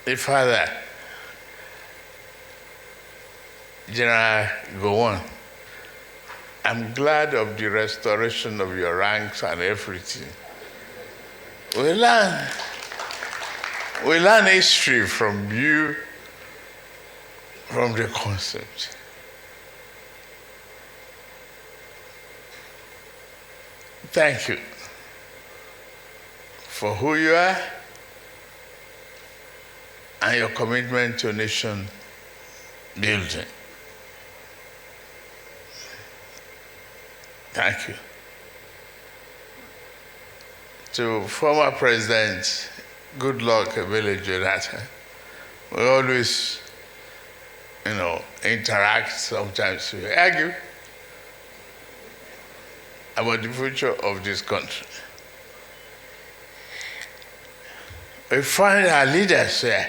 the father, General Gowon, I'm glad of the restoration of your ranks and everything. We learn history from you, from the concept. Thank you for who you are and your commitment to nation building. Thank you. To former President Goodluck Ebele Jonathan, we always, interact, sometimes we argue about the future of this country. We find our leaders here.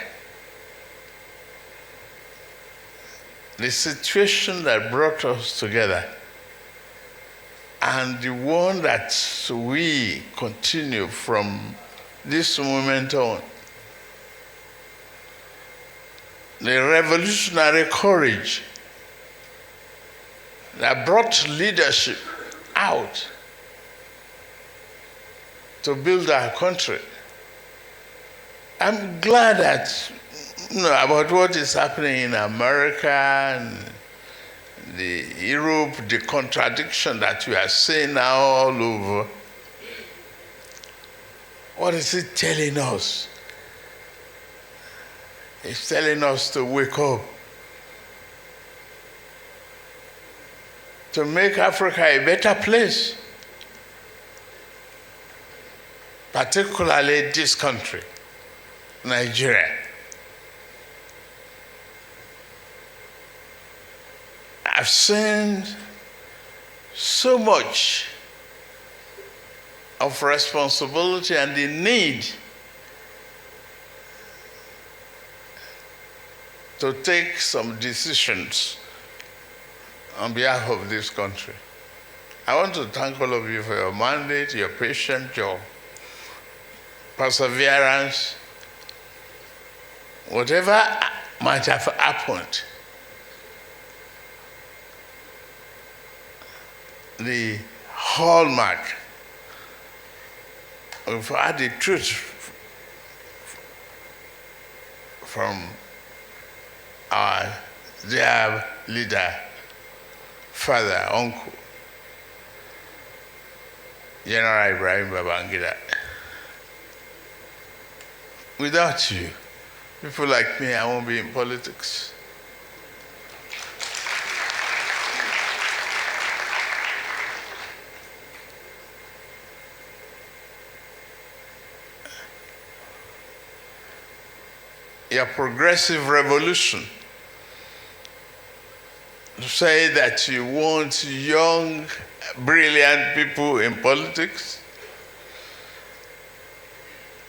The situation that brought us together and the one that we continue from this moment on. The revolutionary courage that brought leadership out to build our country. I'm glad that, about what is happening in America and Europe, the contradiction that we are seeing now all over. What is it telling us? It's telling us to wake up, to make Africa a better place, particularly this country, Nigeria. I've seen so much of responsibility and the need to take some decisions on behalf of this country. I want to thank all of you for your mandate, your patience, your perseverance. Whatever might have happened, the hallmark of had the truth from our dear leader, father, uncle, General Ibrahim Babangida. Without you, people like me, I won't be in politics. Your progressive revolution, to say that you want young, brilliant people in politics,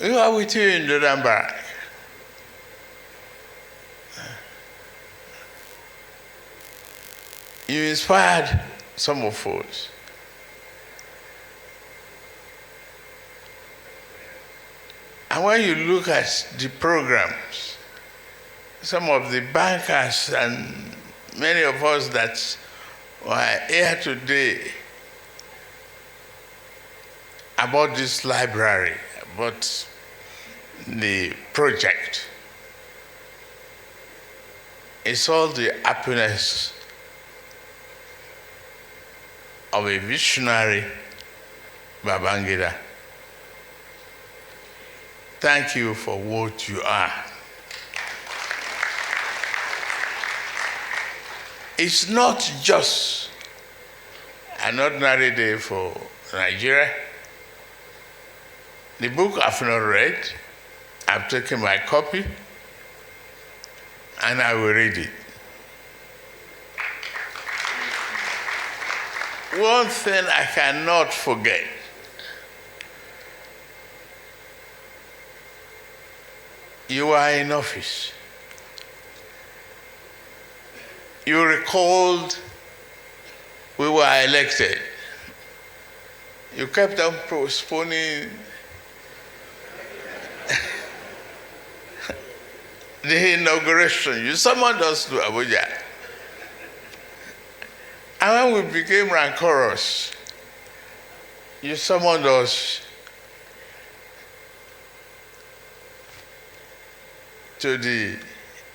we are with you in the Barak. You inspired some of us. And when you look at the programs, some of the bankers and many of us that were here today about this library, about the project, it's all the happiness of a visionary Babangida. Thank you for what you are. It's not just an ordinary day for Nigeria. The book I've not read, I've taken my copy, and I will read it. One thing I cannot forget, you were in office. You recalled we were elected. You kept on postponing the inauguration. You summoned us to Abuja. And when we became rancorous, you summoned us to the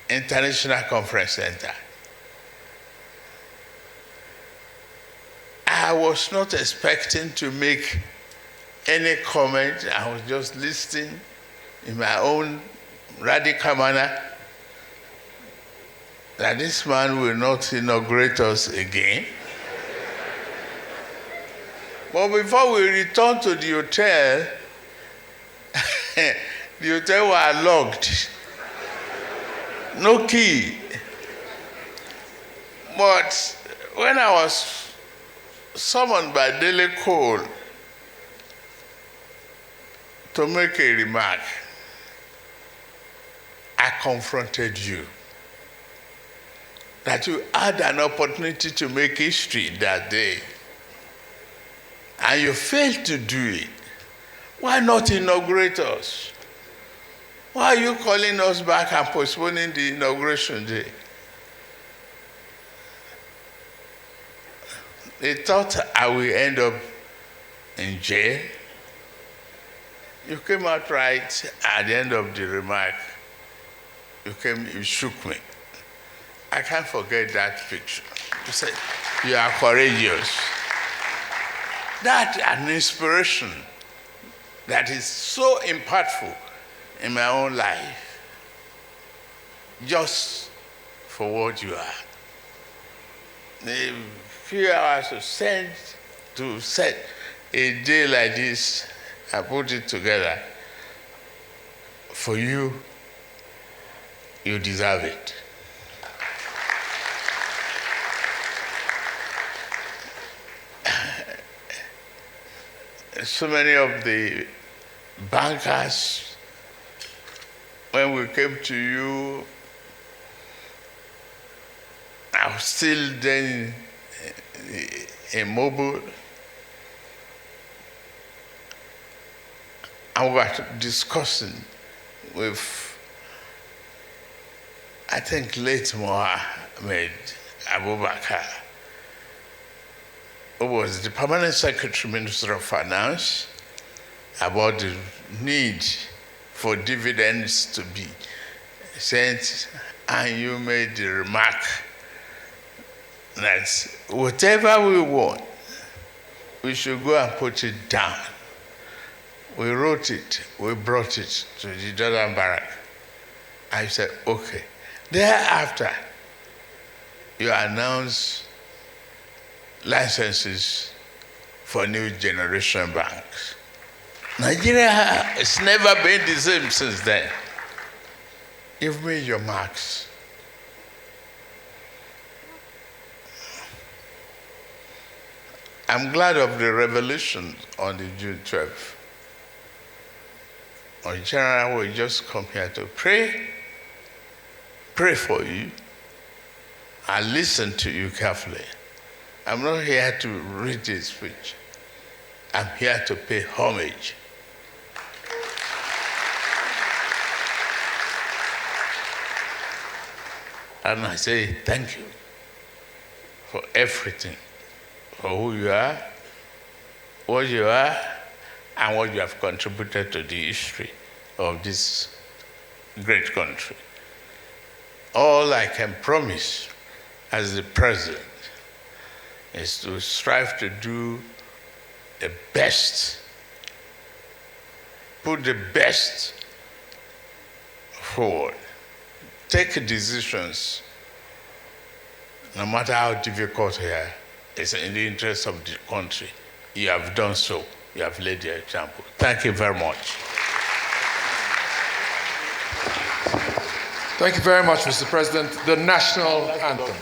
International Conference Center. I was not expecting to make any comment. I was just listening in my own radical manner that this man will not inaugurate us again. But before we returned to the hotel, the hotel was locked. No key. But when I was summoned by Daily Cole to make a remark, I confronted you. That you had an opportunity to make history that day, and you failed to do it. Why not inaugurate us? Why are you calling us back and postponing the inauguration day? They thought I will end up in jail. You came out right at the end of the remark. You shook me. I can't forget that picture. You said, you are courageous. That's an inspiration that is so impactful in my own life, just for what you are. A few hours to set a day like this, I put it together. For you, you deserve it. so many of the bankers, when we came to you, I was still then immobile. And we were discussing with, I think, late Mohammed Abubakar, who was the Permanent Secretary, Minister of Finance, about the need for dividends to be sent, and you made the remark that whatever we want, we should go and put it down. We wrote it, we brought it to the Jordan Barrack. I said, okay. Thereafter, you announce licenses for new generation banks. Nigeria has never been the same since then. Give me your marks. I'm glad of the revelation on the June 12th. On general, we just come here to pray for you, and listen to you carefully. I'm not here to read this speech. I'm here to pay homage. And I say thank you for everything, for who you are, what you are, and what you have contributed to the history of this great country. All I can promise as the president is to strive to do the best, put the best forward, take decisions, no matter how difficult here, it's in the interest of the country. You have done so. You have laid the example. Thank you very much. Thank you very much, Mr. President. The national anthem.